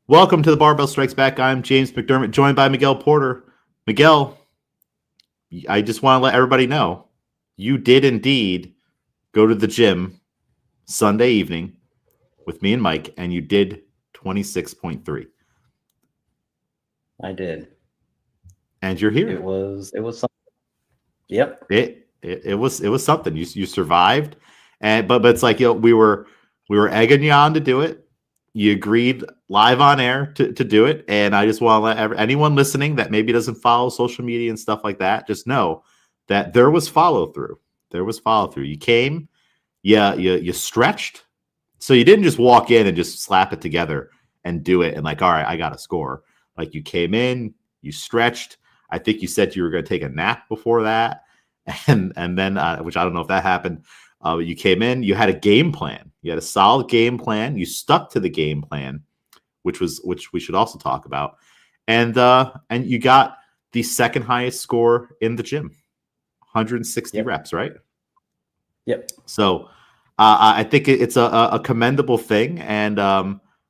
Welcome to the Barbell Strikes Back. I'm James McDermott, joined by Miguel Porter. Miguel, I just want to let everybody know you did indeed go to the gym Sunday evening with me and Mike, and you did 26.3. I did. And you're here. It was something. Yep. It was something. You survived, but it's like we were egging you on to do it. You agreed live on air to do it, and I just want to let anyone listening that maybe doesn't follow social media and stuff like that just know that there was follow through. There was follow through. You came, you stretched, so you didn't just walk in and just slap it together and do it and like, all right, I got a score. Like you came in, you stretched. I think you said you were going to take a nap before that, and then which I don't know if that happened. You came in, you had a game plan. You had a solid game plan. You stuck to the game plan, which we should also talk about. And you got the second highest score in the gym, 160 reps, right? Yep. So I think it's a commendable thing, and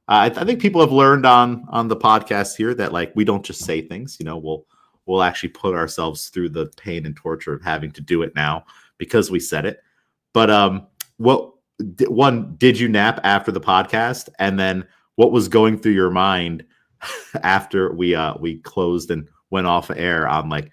I think people have learned on the podcast here that like we don't just say things. We'll actually put ourselves through the pain and torture of having to do it now because we said it. But did you nap after the podcast? And then what was going through your mind after we closed and went off air? I'm like,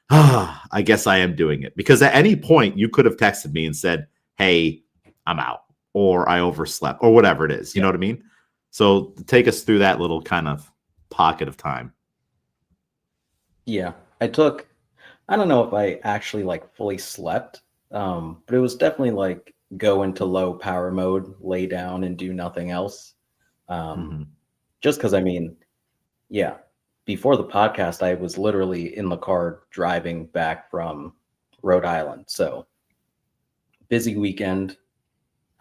I guess I am doing it. Because at any point you could have texted me and said, hey, I'm out, or I overslept, or whatever it is. You know what I mean? So take us through that little kind of pocket of time. Yeah. I don't know if I actually like fully slept. But it was definitely like go into low power mode, lay down and do nothing else. Just because, before the podcast, I was literally in the car driving back from Rhode Island. So busy weekend.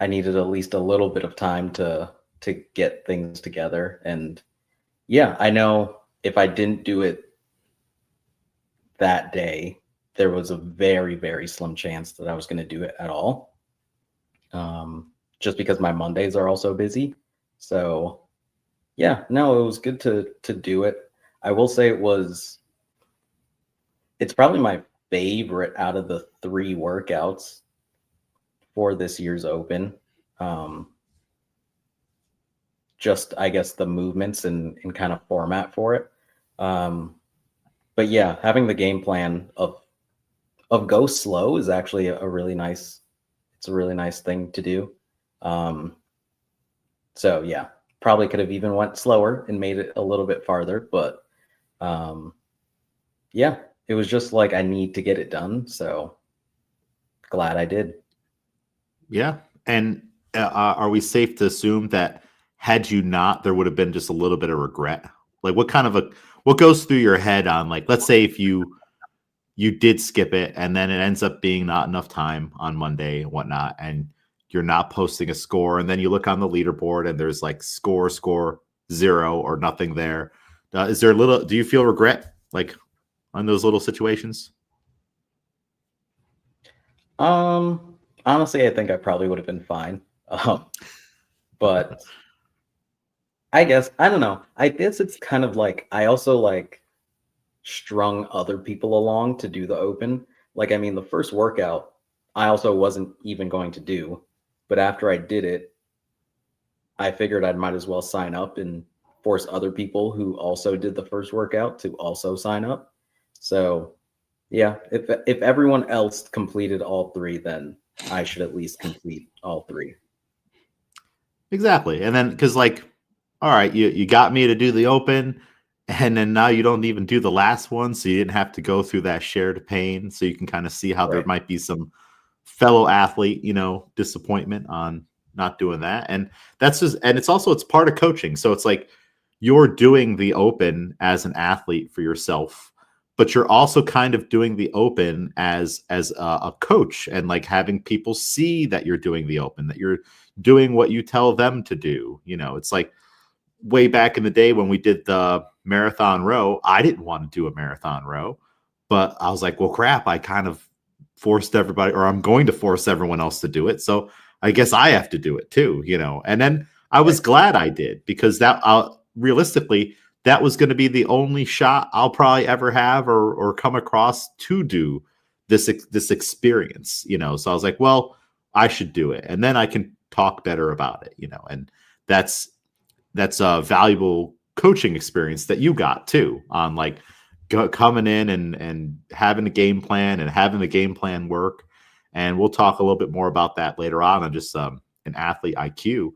I needed at least a little bit of time to get things together. And yeah, I know if I didn't do it that day, there was a very, very slim chance that I was going to do it at all. Just because my Mondays are also busy. So yeah, no, it was good to do it. I will say it's probably my favorite out of the 3 workouts for this year's Open. Just, I guess, the movements and kind of format for it. But yeah, having the game plan of go slow is actually a really nice thing to do. So yeah, probably could have even went slower and made it a little bit farther, but yeah, it was just like I need to get it done. So glad I did. Yeah. And are we safe to assume that had you not, there would have been just a little bit of regret? Like what goes through your head on, like, let's say if you did skip it and then it ends up being not enough time on Monday and whatnot, and you're not posting a score, and then you look on the leaderboard and there's like score 0 or nothing there. Do you feel regret like on those little situations? Honestly, I think I probably would have been fine. But I guess, I don't know. I guess it's kind of like, I also like strung other people along to do the Open. Like, the first workout, I also wasn't even going to do, but after I did it, I figured I might as well sign up and force other people who also did the first workout to also sign up. So yeah, if everyone else completed all 3, then I should at least complete all 3. Exactly. And then, because like, all right, you got me to do the Open, and then now you don't even do the last one, so you didn't have to go through that shared pain. So you can kind of see how there might be some fellow athlete, disappointment on not doing that. And that's just, and it's part of coaching. So it's like you're doing the Open as an athlete for yourself, but you're also kind of doing the Open as a coach, and like having people see that you're doing the Open, that you're doing what you tell them to do. It's like way back in the day when we did the marathon row, I didn't want to do a marathon row, but I was like, well, crap, I kind of forced everybody, or I'm going to force everyone else to do it. So I guess I have to do it too, And then I was glad I did, because that realistically, that was going to be the only shot I'll probably ever have or come across to do this experience, So I was like, well, I should do it, and then I can talk better about it, And that's a valuable coaching experience that you got too, on like coming in and having a game plan and having the game plan work. And we'll talk a little bit more about that later on just an athlete IQ.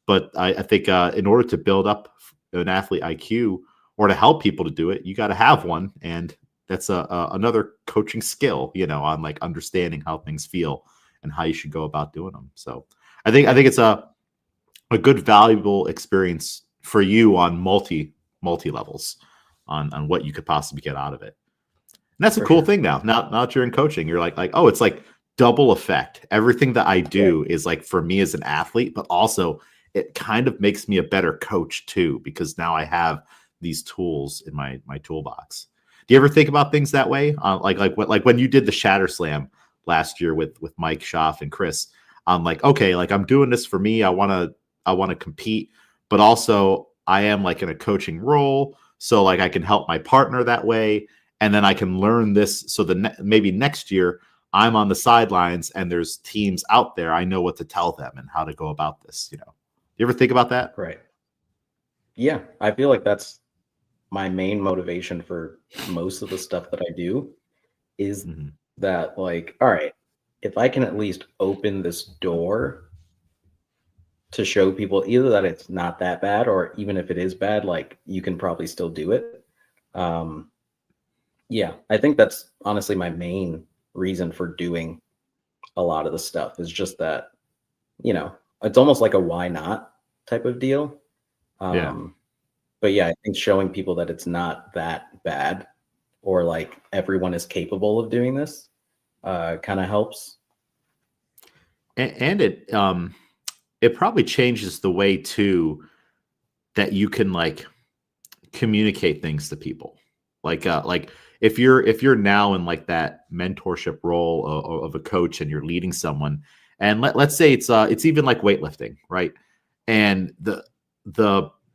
But I think in order to build up an athlete IQ or to help people to do it, you got to have one. And that's another coaching skill, on like understanding how things feel and how you should go about doing them. So I think it's a good, valuable experience for you on multi levels on what you could possibly get out of it. And that's a cool thing now. Now that you're in coaching, you're like, oh, it's like double effect. Everything that I do is like for me as an athlete, but also it kind of makes me a better coach too, because now I have these tools in my toolbox. Do you ever think about things that way? Like when you did the Shatter Slam last year with Mike Schaff and Chris, I'm like, okay, like I'm doing this for me. I want to compete, but also I am like in a coaching role. So like I can help my partner that way. And then I can learn this. So maybe next year I'm on the sidelines and there's teams out there. I know what to tell them and how to go about this. You ever think about that? Right. Yeah. I feel like that's my main motivation for most of the stuff that I do is that like, all right, if I can at least open this door to show people either that it's not that bad, or even if it is bad, like you can probably still do it. Yeah, I think that's honestly my main reason for doing a lot of the stuff is just that, it's almost like a why not type of deal. But yeah, I think showing people that it's not that bad or like everyone is capable of doing this kind of helps. And it probably changes the way too that you can like communicate things to people. Like if you're now in like that mentorship role of a coach and you're leading someone, and let's say it's even like weightlifting, right? And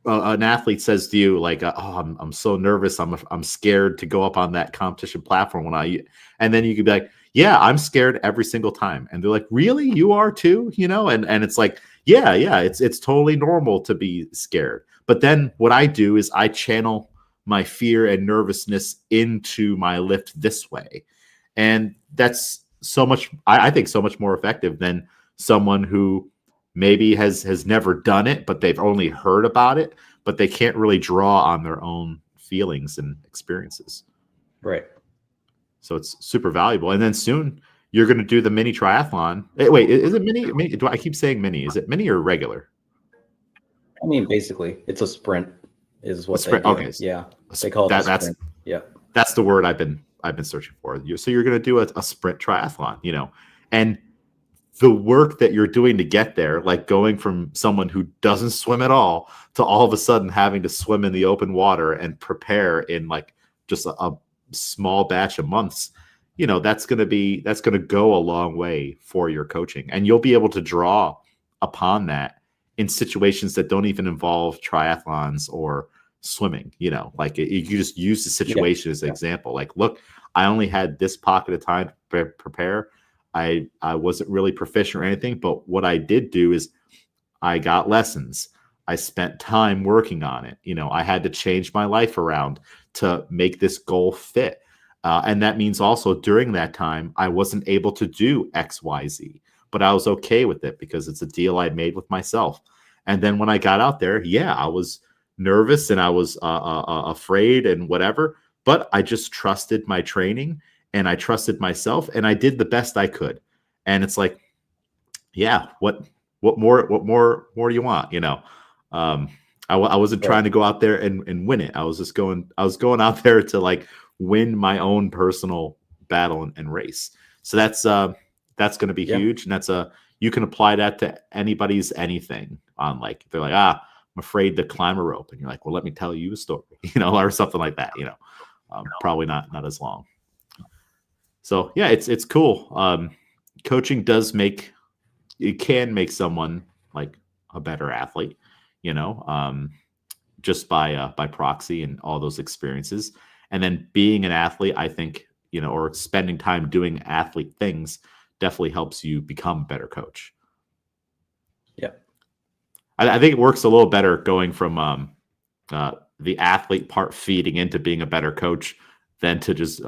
an athlete says to you like, "Oh, I'm so nervous. I'm scared to go up on that competition platform and then you could be like, "Yeah, I'm scared every single time." And they're like, "Really? You are too?" And it's like, yeah, it's totally normal to be scared. But then what I do is I channel my fear and nervousness into my lift this way. And that's so much, I think so much more effective than someone who maybe has never done it, but they've only heard about it, but they can't really draw on their own feelings and experiences. Right. So it's super valuable. And then soon you're going to do the mini triathlon. Wait, is it mini? Do I keep saying mini? Is it mini or regular? I mean, basically, it's a sprint is what sprint. They do. Okay. Yeah. They call it a sprint. Yeah. That's the word I've been searching for. So you're going to do a sprint triathlon, and the work that you're doing to get there, like going from someone who doesn't swim at all to all of a sudden having to swim in the open water and prepare in like just a small batch of months, that's going to go a long way for your coaching. And you'll be able to draw upon that in situations that don't even involve triathlons or swimming, like you just use the situation as an example. Like, look, I only had this pocket of time to prepare. I wasn't really proficient or anything, but what I did do is I got lessons. I spent time working on it. I had to change my life around to make this goal fit. And that means also during that time, I wasn't able to do X, Y, Z, but I was okay with it because it's a deal I made with myself. And then when I got out there, I was nervous and I was afraid and whatever, but I just trusted my training and I trusted myself and I did the best I could. And it's like, what more do you want? I wasn't trying to go out there and win it. I was going out there to like win my own personal battle and race. So that's going to be huge. And you can apply that to anybody's anything on like, they're like, I'm afraid to climb a rope. And you're like, well, let me tell you a story, or something like that, probably not as long. So it's cool. Coaching can make someone like a better athlete, just by proxy and all those experiences. And then being an athlete, I think, or spending time doing athlete things definitely helps you become a better coach. Yeah. I think it works a little better going from the athlete part feeding into being a better coach than to just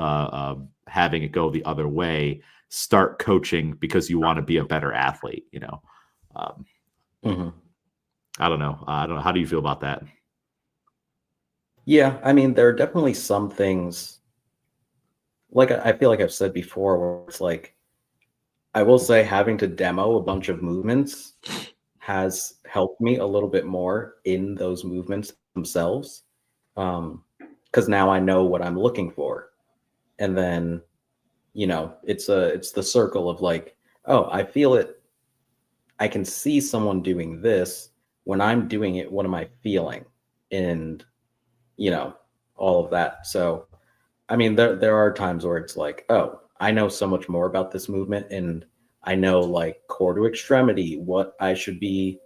having it go the other way. Start coaching because you want to be a better athlete. Mm-hmm. I don't know. I don't know. How do you feel about that? Yeah, I mean, there are definitely some things, like I feel like I've said before, where it's like, I will say having to demo a bunch of movements has helped me a little bit more in those movements themselves. Because now I know what I'm looking for. And then, it's the circle of like, oh, I feel it. I can see someone doing this. When I'm doing it, what am I feeling? And, you know, all of that. So I mean, there are times where it's like, oh, I know so much more about this movement, and I know like core to extremity, what I should be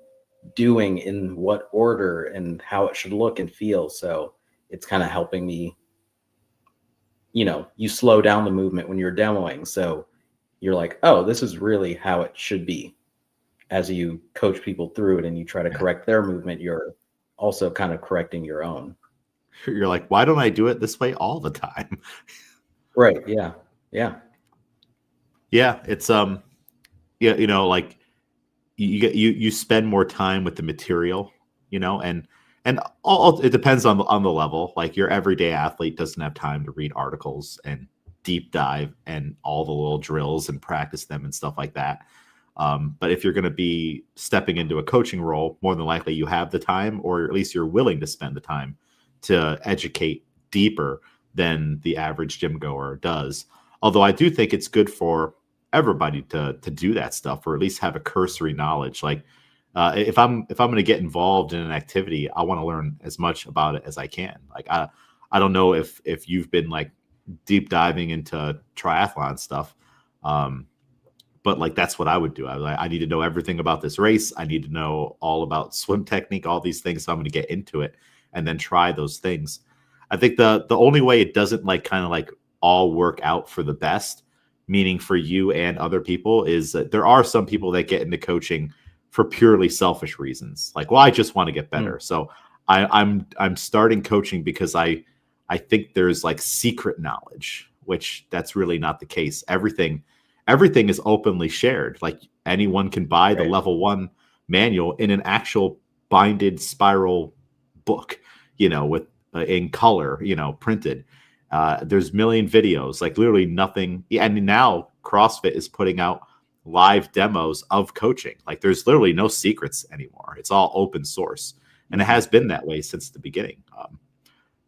doing in what order and how it should look and feel. So it's kind of helping me, you slow down the movement when you're demoing. So you're like, oh, this is really how it should be. As you coach people through it and you try to Yeah. correct their movement, you're also kind of correcting your own. You're like, why don't I do it this way all the time? Right. Yeah. Yeah. Yeah, it's yeah, like you spend more time with the material, and all it depends on the level. Like your everyday athlete doesn't have time to read articles and deep dive and all the little drills and practice them and stuff like that. But if you're going to be stepping into a coaching role, more than likely you have the time, or at least you're willing to spend the time to educate deeper than the average gym goer does. Although I do think it's good for everybody to do that stuff, or at least have a cursory knowledge. Like if I'm going to get involved in an activity, I want to learn as much about it as I can. Like I don't know if you've been like deep diving into triathlon stuff. But like that's what I would do. I need to know everything about this race. I need to know all about swim technique, all these things. So I'm going to get into it and then try those things. I think the only way it doesn't like kind of like all work out for the best, meaning for you and other people, is that there are some people that get into coaching for purely selfish reasons. Like, well, I just want to get better. So I'm starting coaching because I think there's like secret knowledge, which that's really not the case. Everything is openly shared. Like anyone can buy the Right. level 1 manual in an actual binded spiral book, with in color, printed. There's million videos, like literally nothing. Yeah, and now CrossFit is putting out live demos of coaching. Like there's literally no secrets anymore. It's all open source, and it has been that way since the beginning.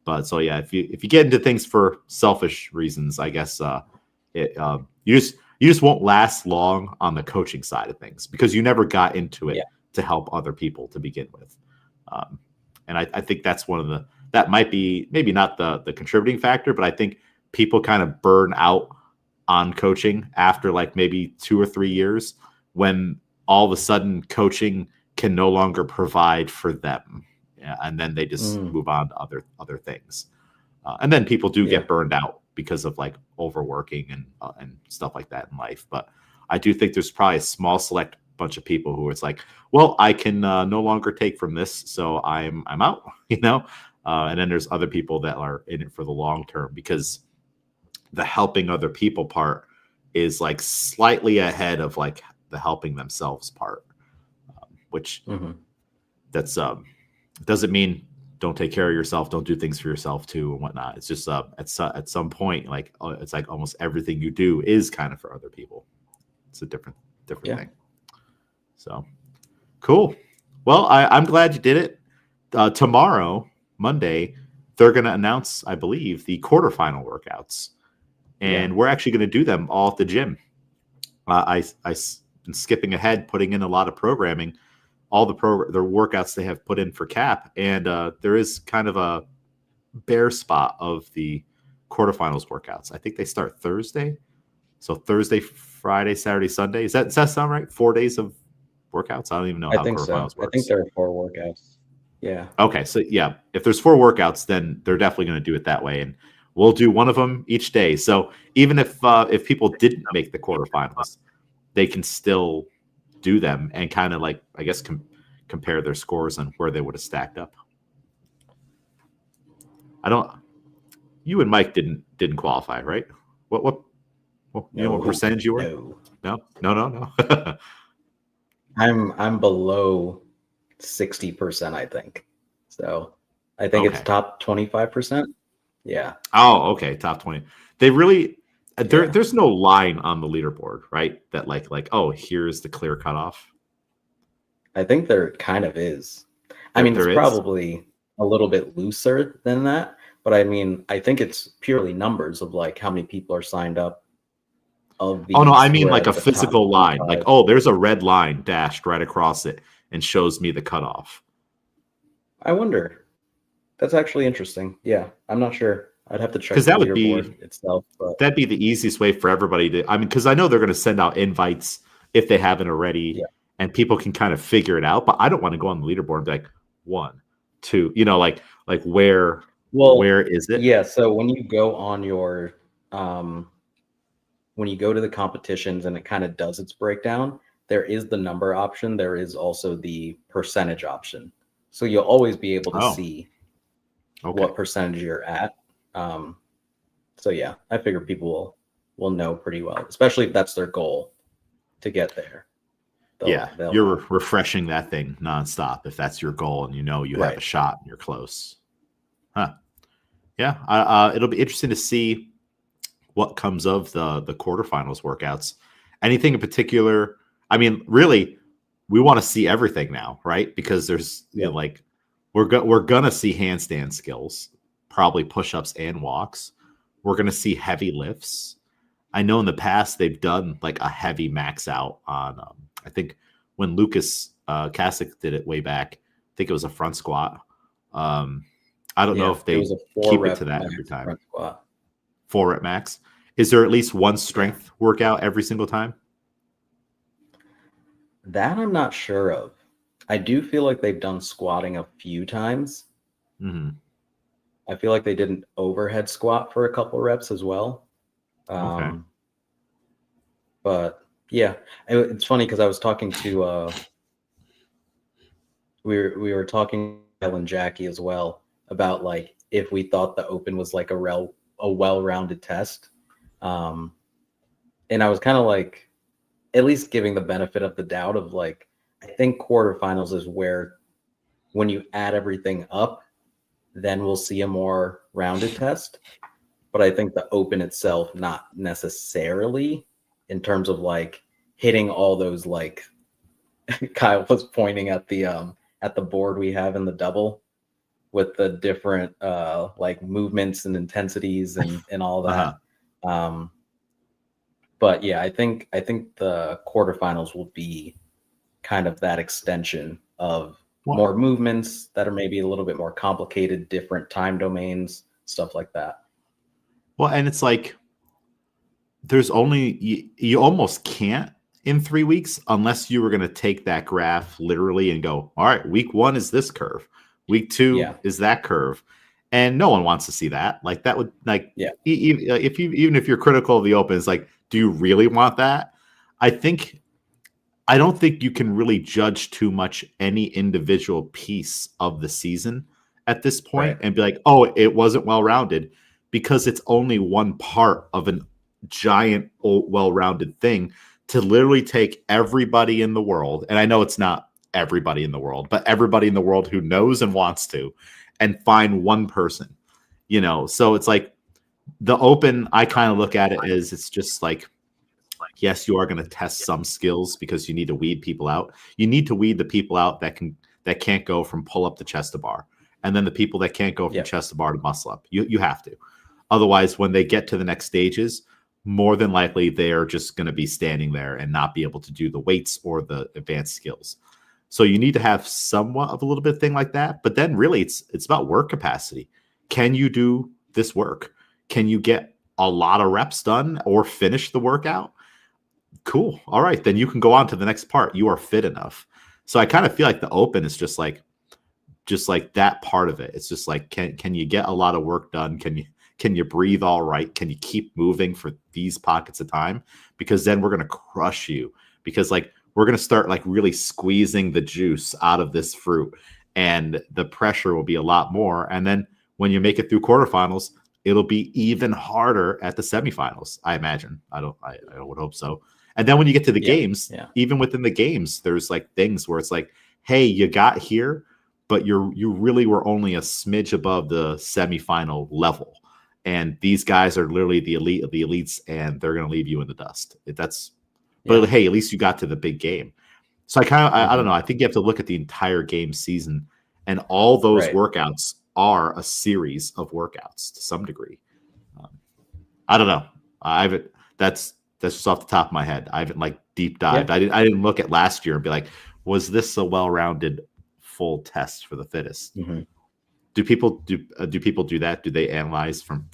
But so yeah, if you get into things for selfish reasons, I guess it you just won't last long on the coaching side of things because you never got into it Yeah. to help other people to begin with. And I think that's one of that might be maybe not the contributing factor, but I think people kind of burn out on coaching after like maybe 2 or 3 years when all of a sudden coaching can no longer provide for them. Yeah, and then they just move on to other things. And then people do Yeah. get burned out because of like overworking and stuff like that in life. But I do think there's probably a small select bunch of people who it's like, well, I can no longer take from this, so I'm out, And then there's other people that are in it for the long term because the helping other people part is like slightly ahead of like the helping themselves part, which that's doesn't mean don't take care of yourself, don't do things for yourself too and whatnot. It's just at some point, like it's like almost everything you do is kind of for other people. It's a different Yeah. thing. So cool. Well, I'm glad you did it. Tomorrow, Monday, they're going to announce, I believe, the quarterfinal workouts, and we're actually going to do them all at the gym. I've been skipping ahead, putting in a lot of programming, all the workouts they have put in for CAP, and there is kind of a bare spot of the quarterfinals workouts. I think they start Thursday, so Thursday, Friday, Saturday, Sunday. Does that sound right? 4 days of workouts. I don't even know I how think so. quarterfinals I think works. there are 4 workouts. Yeah. Okay, so yeah, if there's 4 workouts, then they're definitely going to do it that way, and we'll do one of them each day. So even if people didn't make the quarterfinals, they can still do them and kind of like I guess compare their scores and where they would have stacked up. I don't. You and Mike didn't qualify, right? What you know what No. percentage you were? No. No, no, no, no. I'm below 60%, I think. So I think it's Okay. top 25%. Yeah. Oh, okay. Top 20. They really Yeah. there's no line on the leaderboard, right? That like oh, here's the clear cutoff. I think there kind of is. I There mean, it's there is. probably a little bit looser than that, but I mean, I think it's purely numbers of like how many people are signed up of Oh no, these I who mean are like a at the top physical line. Like 25. oh, there's a red line dashed right across it and shows me the cutoff. I wonder. That's actually interesting. Yeah, I'm not sure. I'd have to check Because the that would be leaderboard itself, but that'd be the easiest way for everybody to. I mean, because I know they're going to send out invites if they haven't already, yeah. and people can kind of figure it out. But I don't want to go on the leaderboard and be like 1, 2, like Well, where is it? yeah, so when you go on your um when you go to the competitions and it kind of does its breakdown, there is the number option, there is also the percentage option. So you'll always be able to Oh, see okay, what percentage you're at. Um so yeah, I figure people will know pretty well, especially if that's their goal to get there. yeah, They'll you're know. refreshing that thing nonstop if that's your goal and you know you have Right. a shot and you're close. Huh? Yeah, it'll be interesting to see what comes of the quarterfinals workouts. Anything in particular? I mean, really, we want to see everything now, right? Because there's Yeah. like we're gonna see handstand skills, probably push-ups and walks. We're gonna see heavy lifts. I know in the past they've done like a heavy max out on. I think when Lucas Kasich did it way back, I think it was a front squat. Um, I don't know Yeah, if it was they a 4 keep it to rep that every max time. front squat. 4 rep max. Is there at least one Yeah. strength workout every single time? That I'm not sure of. I do feel like they've done squatting a few times. Hmm. I feel like they did an overhead squat for a couple reps as well. Okay. Um, but yeah, it's funny because I was talking to we were talking to Miguel and Jackie as well about like if we thought the open was like a well-rounded test. Um, and I was kind of like at least giving the benefit of the doubt of like I think quarterfinals is where when you add everything up, then we'll see a more rounded test. But I think the open itself, not necessarily in terms of like hitting all those like Kyle was pointing at the board we have in the double with the different like movements and intensities and all Uh-huh. that. Um, but yeah, I think the quarterfinals will be kind of that extension of Well, more movements that are maybe a little bit more complicated, different time domains, stuff like that. well, and it's like there's only you almost can't in 3 weeks unless you were going to take that graph literally and go, all right, week 1 is this curve, week 2 Yeah, is that curve, and no one wants to see that. Like that would like yeah, if you even if you're critical of the open, it's like, do you really want that? I think I don't think you can really judge too much any individual piece of the season at this point right. and be like, oh, it wasn't well rounded because it's only one part of an giant, well rounded thing to literally take everybody in the world. And I know it's not everybody in the world, but everybody in the world who knows and wants to and find one person, So it's like the open, I kind of look at it as it's just like, yes, you are going to test some skills because you need to weed people out. You need to weed the people out that can't go from pull up to chest to bar, and then the people that can't go from Yeah, chest to bar to muscle up. You have to. Otherwise, when they get to the next stages, more than likely they are just going to be standing there and not be able to do the weights or the advanced skills. So you need to have somewhat of a little bit of thing like that. But then really it's about work capacity. Can you do this work? Can you get a lot of reps done or finish the workout? Cool. All right, then you can go on to the next part. You are fit enough. So I kind of feel like the open is just like just like that part of it. It's just like, can you get a lot of work done? Can you breathe all right? Can you keep moving for these pockets of time? Because then we're going to crush you, because like we're going to start like really squeezing the juice out of this fruit, and the pressure will be a lot more. And then when you make it through quarterfinals, it'll be even harder at the semifinals, I imagine. I would hope so. And then when you get to the games, even within the games, there's like things where it's like, hey, you got here, but you really were only a smidge above the semifinal level. And these guys are literally the elite of the elites, and they're going to leave you in the dust. But hey, at least you got to the big game. So I don't know. I think you have to look at the entire game season, and all those workouts are a series of workouts to some degree. I don't know. That's just off the top of my head. I haven't like deep dived. I didn't look at last year and be like, was this a well-rounded full test for the fittest? Do people do that? Do they analyze from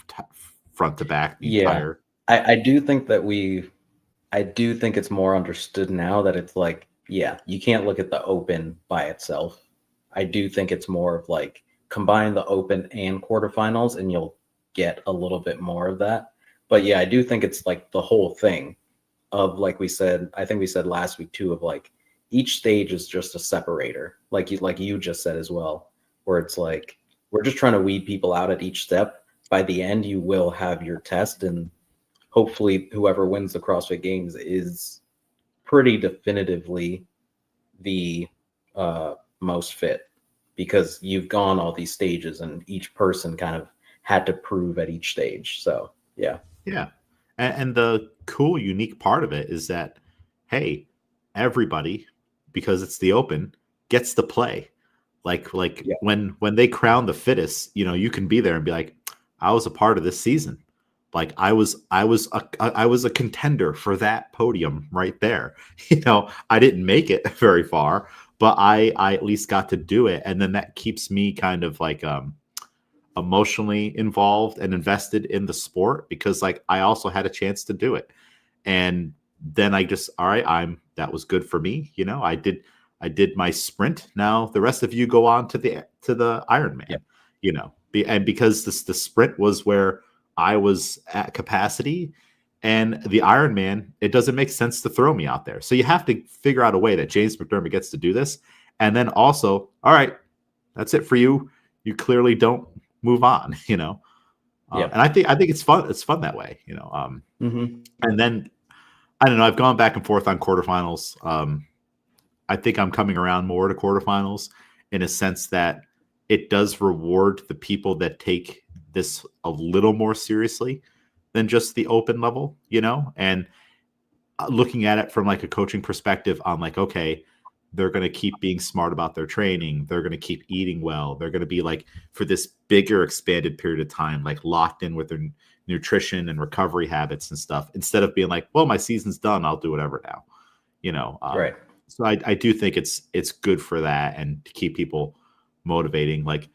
front to back the entire? I do think that I do think it's more understood now that it's like, you can't look at the open by itself. I do think it's more of like combine the open and quarterfinals and you'll get a little bit more of that. But I do think it's like the whole thing of, like we said, I think we said last week too, of like each stage is just a separator, like you just said as well, where it's like we're just trying to weed people out at each step. By the end, you will have your test, and hopefully whoever wins the CrossFit Games is pretty definitively the most fit, because you've gone all these stages and each person kind of had to prove at each stage. So yeah. And the cool, unique part of it is that, hey, everybody, because it's the open, gets to play. Like when they crown the fittest, you can be there and be like, I was a part of this season. Like I was a contender for that podium right there. I didn't make it very far, but I at least got to do it. And then that keeps me kind of like emotionally involved and invested in the sport, because like I also had a chance to do it. And then I just, all right, that was good for me. I did my sprint. Now the rest of you go on to the Ironman. And because the sprint was where I was at capacity, and the Ironman, it doesn't make sense to throw me out there. So you have to figure out a way that James McDermott gets to do this. And then also, all right, that's it for you. You clearly don't move on, and I think it's fun. It's fun that way, And then I don't know. I've gone back and forth on quarterfinals. I think I'm coming around more to quarterfinals in a sense that it does reward the people that take this a little more seriously than just the open level, and looking at it from like a coaching perspective on like, okay, they're going to keep being smart about their training. They're going to keep eating well. They're going to be like, for this bigger expanded period of time, like locked in with their nutrition and recovery habits and stuff, instead of being like, well, my season's done, I'll do whatever now, Right. So I do think it's good for that, and to keep people motivating. Like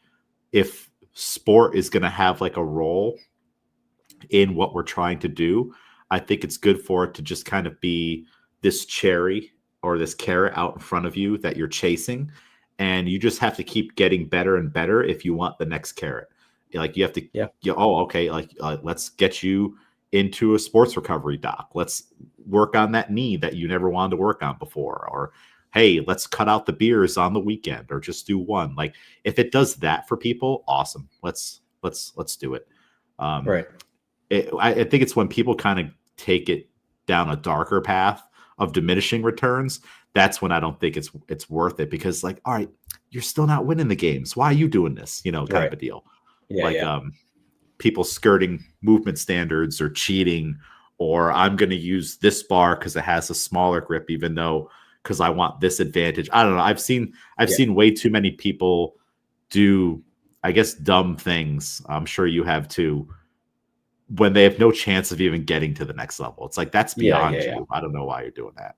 if sport is going to have like a role in what we're trying to do, I think it's good for it to just kind of be this cherry or this carrot out in front of you that you're chasing, and you just have to keep getting better and better if you want the next carrot. Like you have to, okay, like let's get you into a sports recovery doc. Let's work on that knee that you never wanted to work on before, or hey, let's cut out the beers on the weekend, or just do one. Like if it does that for people, awesome. Let's do it. Right. I think it's when people kind of take it down a darker path of diminishing returns, that's when I don't think it's worth it, because like, all right, you're still not winning the games. Why are you doing this? Kind of a deal. People skirting movement standards or cheating, or I'm going to use this bar because it has a smaller grip, even though because I want this advantage. I don't know. I've seen way too many people do, I guess, dumb things. I'm sure you have too, when they have no chance of even getting to the next level. It's like, that's beyond you. I don't know why you're doing that.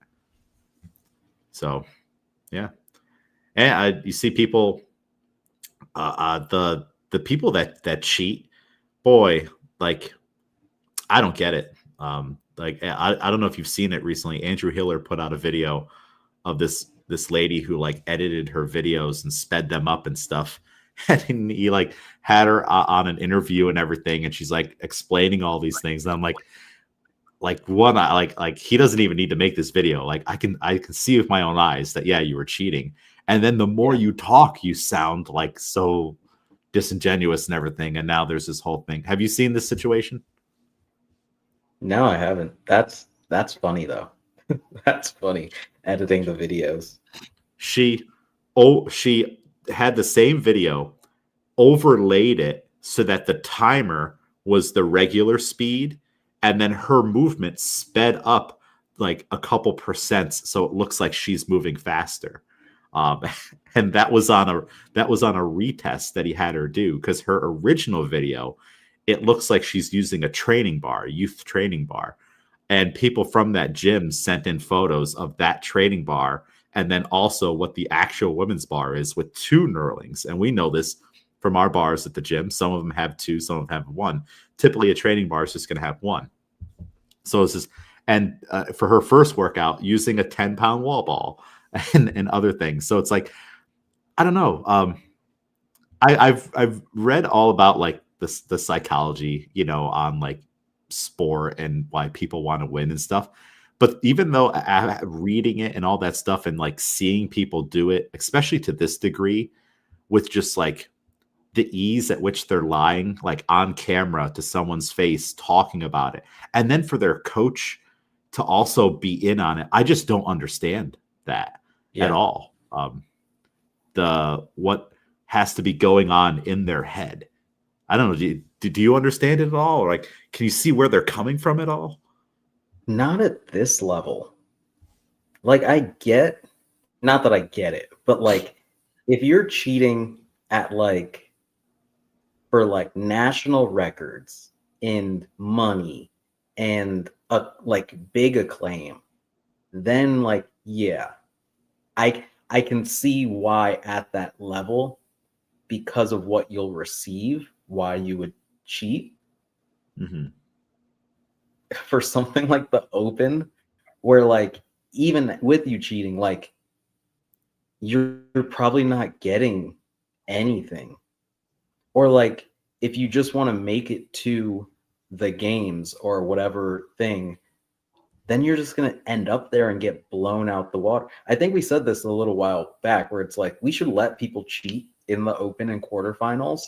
So, yeah. And you see people, the people that cheat, boy, like, I don't get it. Like, I don't know if you've seen it recently. Andrew Hiller put out a video of this this lady who like edited her videos and sped them up and stuff. And he like had her on an interview and everything, and she's like explaining all these things. And I'm like one, like he doesn't even need to make this video. Like I can see with my own eyes that yeah, you were cheating. And then the more you talk, you sound like so disingenuous and everything. And now there's this whole thing. Have you seen this situation? No, I haven't. That's funny though. That's funny. Editing the videos. She had the same video, overlaid it so that the timer was the regular speed, and then her movement sped up like a couple percent, so it looks like she's moving faster. Um, and that was on a retest that he had her do, because her original video, it looks like she's using a training bar, youth training bar. And people from that gym sent in photos of that training bar, and then also what the actual women's bar is with two knurlings. And we know this from our bars at the gym. Some of them have two, some of them have one. Typically, a training bar is just going to have one. So it's just, and for her first workout, using a 10-pound wall ball and other things. So it's like, I don't know. I've read all about like the psychology, on like sport and why people want to win and stuff. But even though reading it and all that stuff and like seeing people do it, especially to this degree, with just like the ease at which they're lying, like on camera to someone's face, talking about it, and then for their coach to also be in on it, I just don't understand that at all. The what has to be going on in their head. I don't know. Do you understand it at all? Or like, can you see where they're coming from at all? Not at this level. Like not that I get it, but like if you're cheating at like for like national records and money and like big acclaim, then like yeah, I can see why at that level, because of what you'll receive, why you would cheat. Mm-hmm. For something like the Open, where like even with you cheating, like you're probably not getting anything. Or like if you just want to make it to the games or whatever thing, then you're just going to end up there and get blown out the water. I think we said this a little while back, where it's like we should let people cheat in the Open and quarterfinals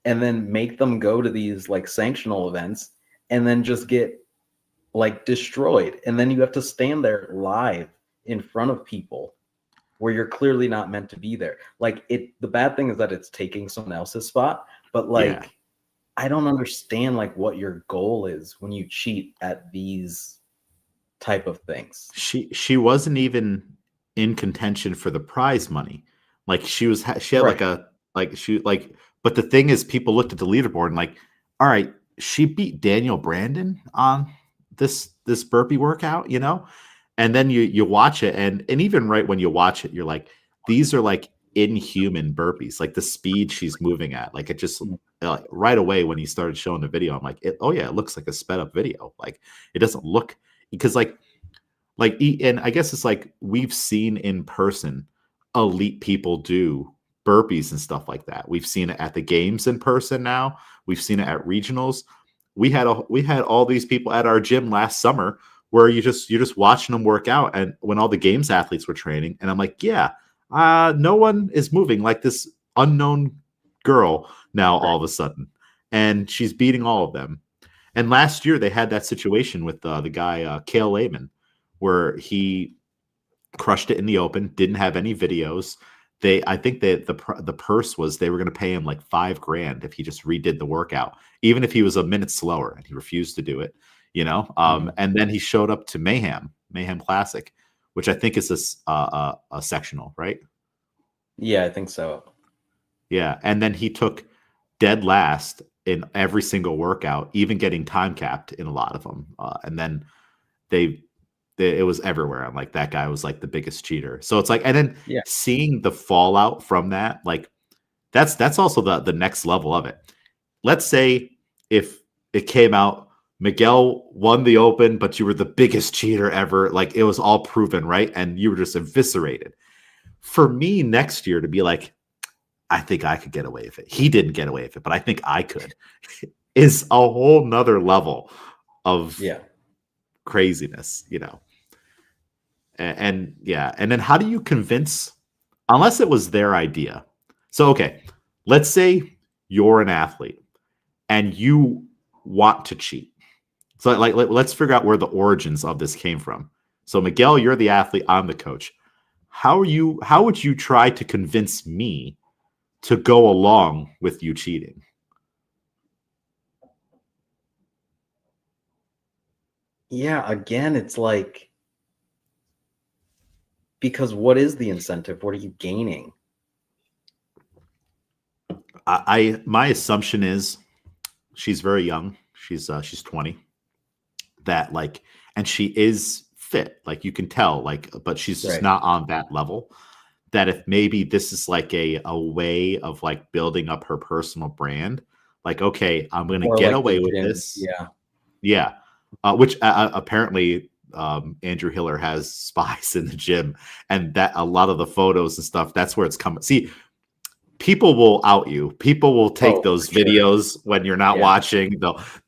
and then make them go to these like sanctional events and then just get like destroyed. And then you have to stand there live in front of people where you're clearly not meant to be there. Like the bad thing is that it's taking someone else's spot, but like I don't understand like what your goal is when you cheat at these type of things. She wasn't even in contention for the prize money. Like she had Right. but the thing is, people looked at the leaderboard and like, all right, she beat Daniel Brandon on this burpee workout, and then you watch it, and even right when you watch it, you're like, these are like inhuman burpees, like the speed she's moving at, like it just like, right away when he started showing the video, I'm like, it looks like a sped up video. Like it doesn't look, because and I guess it's like we've seen in person elite people do burpees and stuff like that. We've seen it at the games in person now. We've seen it at regionals. We had all these people at our gym last summer where you're just watching them work out, and when all the games athletes were training, and I'm like, yeah, no one is moving like this unknown girl now all of a sudden, and she's beating all of them. And last year they had that situation with the guy Cale Lehman, where he crushed it in the Open, didn't have any videos. I think that the purse was they were going to pay him like $5,000 if he just redid the workout, even if he was a minute slower, and he refused to do it. And then he showed up to Mayhem Classic, which I think is a sectional, right? Yeah, I think so. Yeah, and then he took dead last in every single workout, even getting time capped in a lot of them. And then it was everywhere. I'm like, that guy was like the biggest cheater. So it's like, and then seeing the fallout from that, like that's also the next level of it. Let's say if it came out Miguel won the open, but you were the biggest cheater ever. Like it was all proven, right? And you were just eviscerated. For me next year to be like, I think I could get away with it. He didn't get away with it, but I think I could, is a whole nother level of Yeah. craziness, you know. And yeah, and then how do you convince, unless it was their idea? So okay, let's say you're an athlete and you want to cheat. So like let's figure out where the origins of this came from. So Miguel, you're the athlete, I'm the coach. How would you try to convince me to go along with you cheating? Yeah, again, it's like, because what is the incentive? What are you gaining? I my assumption is she's very young. She's 20. That like, and she is fit, like you can tell, like, but she's just Right. not on that level. That if maybe this is like a way of like building up her personal brand, like, okay, I'm gonna Or get like the away with gym. this. Yeah. Yeah. Which apparently Andrew Hiller has spies in the gym, and that a lot of the photos and stuff, that's where it's coming. See, people will out you. People will take Oh, those for sure. videos when you're not Yeah. watching.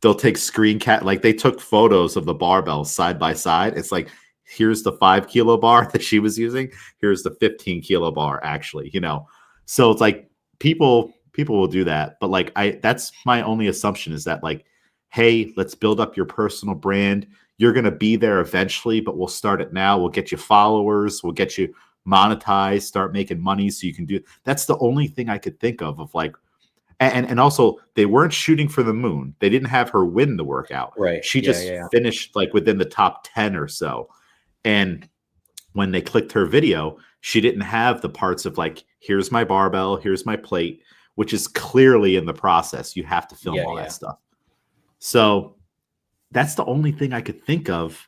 They'll take screen cap, like they took photos of the barbells side by side. It's like, here's the 5 kilo bar that she was using. Here's the 15 kilo bar, actually, you know. So it's like people will do that. But like that's my only assumption is that like, hey, let's build up your personal brand. You're gonna be there eventually, but we'll start it now. We'll get you followers, we'll get you monetize, start making money so you can do. That's the only thing I could think of like, and also they weren't shooting for the moon. They didn't have her win the workout. Right. She Yeah. just Yeah. finished like within the top 10 or so. And when they clicked her video, she didn't have the parts of like, here's my barbell, here's my plate, which is clearly in the process. You have to film Yeah. all that Yeah. stuff. So that's the only thing I could think of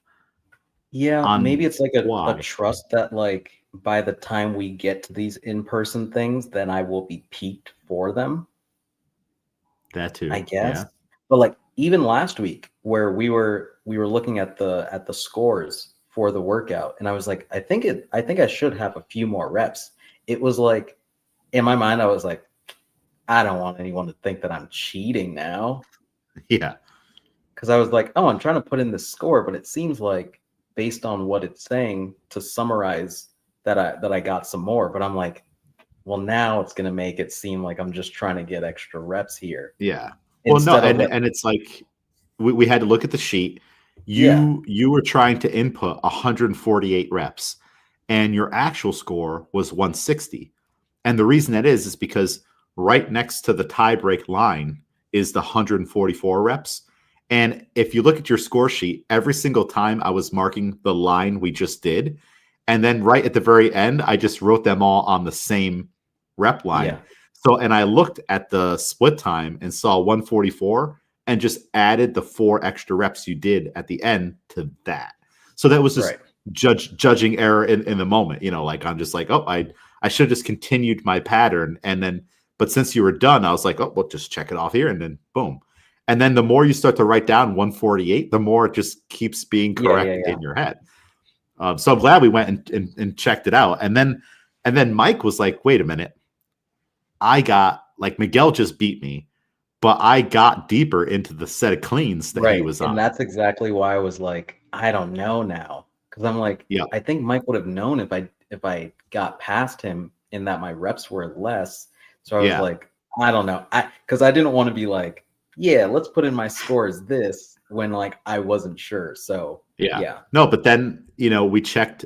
Yeah. Maybe on it's like a why. trust that, like, by the time we get to these in-person things, then I will be peaked for them, That I too. guess. Yeah. But like even last week where we were looking at the scores for the workout, and I was like, I think I should have a few more reps. It was like, in my mind, I was like, I don't want anyone to think that I'm cheating now. Yeah. Because I was like, oh, I'm trying to put in this score, but it seems like, based on what it's saying, to summarize, that I got some more. But I'm like, well, now it's gonna make it seem like I'm just trying to get extra reps here Yeah. Well, no, instead of like, and it's like we had to look at the sheet. yeah, You were trying to input 148 reps, and your actual score was 160. And the reason that is because right next to the tie break line is the 144 reps. And if you look at your score sheet, every single time I was marking the line we just did, and then right at the very end, I just wrote them all on the same rep line. yeah, So, and I looked at the split time and saw 144 and just added the 4 extra reps you did at the end to that. So that was just right, judging error in the moment, you know, like I'm just like, oh, I should have just continued my pattern. And then, but since you were done, I was like, oh, well, just check it off here. And then boom. And then the more you start to write down 148, the more it just keeps being yeah, yeah, correct yeah, in your head. So I'm glad we went and checked it out. And then Mike was like, wait a minute. I got like Miguel just beat me, but I got deeper into the set of cleans that he right. was And on. that's exactly why I was like, I don't know now, because I'm like, Yeah. I think Mike would have known if I got past him, in that my reps were less. So I was Yeah. like, I don't know, because I didn't want to be like, yeah, let's put in my score as this, when like I wasn't sure. So Yeah. yeah, No, but then, you know, we checked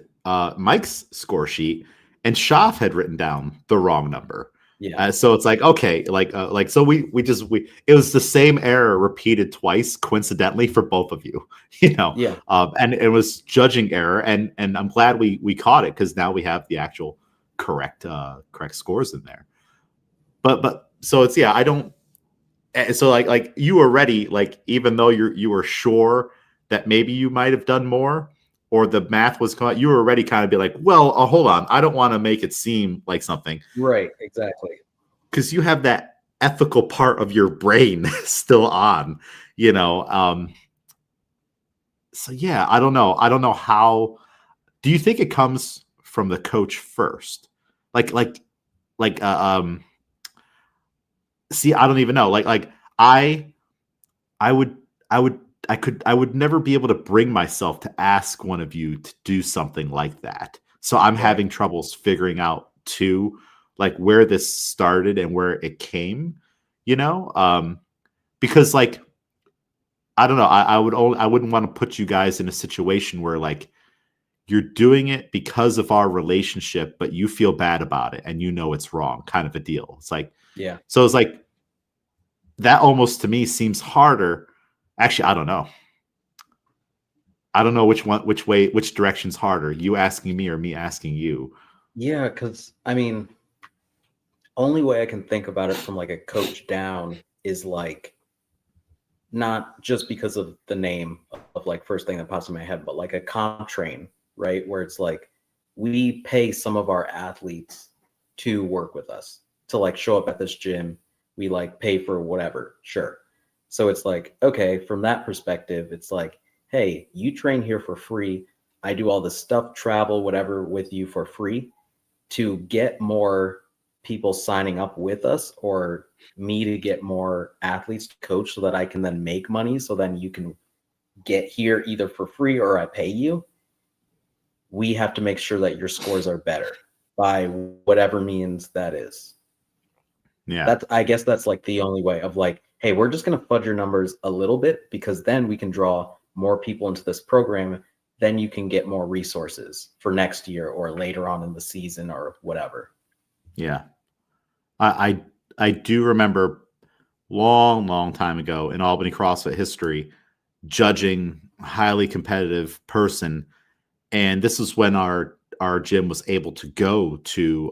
Mike's score sheet and Schaff had written down the wrong number. yeah, So it's like, okay, like, so it was the same error repeated twice coincidentally for both of you, you know, yeah, and it was judging error. And I'm glad we caught it because now we have the actual correct scores in there. But so it's, yeah, I don't, so like you were ready, like even though you were sure that maybe you might have done more or the math was caught, you were already kind of be like, well, hold on, I don't want to make it seem like something, right, exactly. because you have that ethical part of your brain still on, you know. so yeah, I don't know. I don't know how. Do you think it comes from the coach first? Like like like see, I don't even know. I I would I would I would never be able to bring myself to ask one of you to do something like that. So I'm Right. having troubles figuring out too, like where this started and where it came, you know? Because like I don't know, I wouldn't want to put you guys in a situation where like you're doing it because of our relationship, but you feel bad about it and you know it's wrong, kind of a deal. It's like Yeah. so it's like that almost to me seems harder. Actually, I don't know. I don't know which direction's harder, you asking me or me asking you. Yeah, because I mean, only way I can think about it from like a coach down is like not just because of the name of like first thing that pops in my head, but like a comp train, right? Where it's like we pay some of our athletes to work with us, to like show up at this gym. We like pay for whatever, sure. So it's like, okay, from that perspective, it's like, hey, you train here for free. I do all this stuff, travel, whatever with you for free to get more people signing up with us or me to get more athletes to coach so that I can then make money. So then you can get here either for free or I pay you. We have to make sure that your scores are better by whatever means that is. Yeah. I guess that's like the only way of like, hey, we're just going to fudge your numbers a little bit because then we can draw more people into this program. Then you can get more resources for next year or later on in the season or whatever. Yeah. I do remember long time ago in Albany CrossFit history judging a highly competitive person, and this is when our gym was able to go to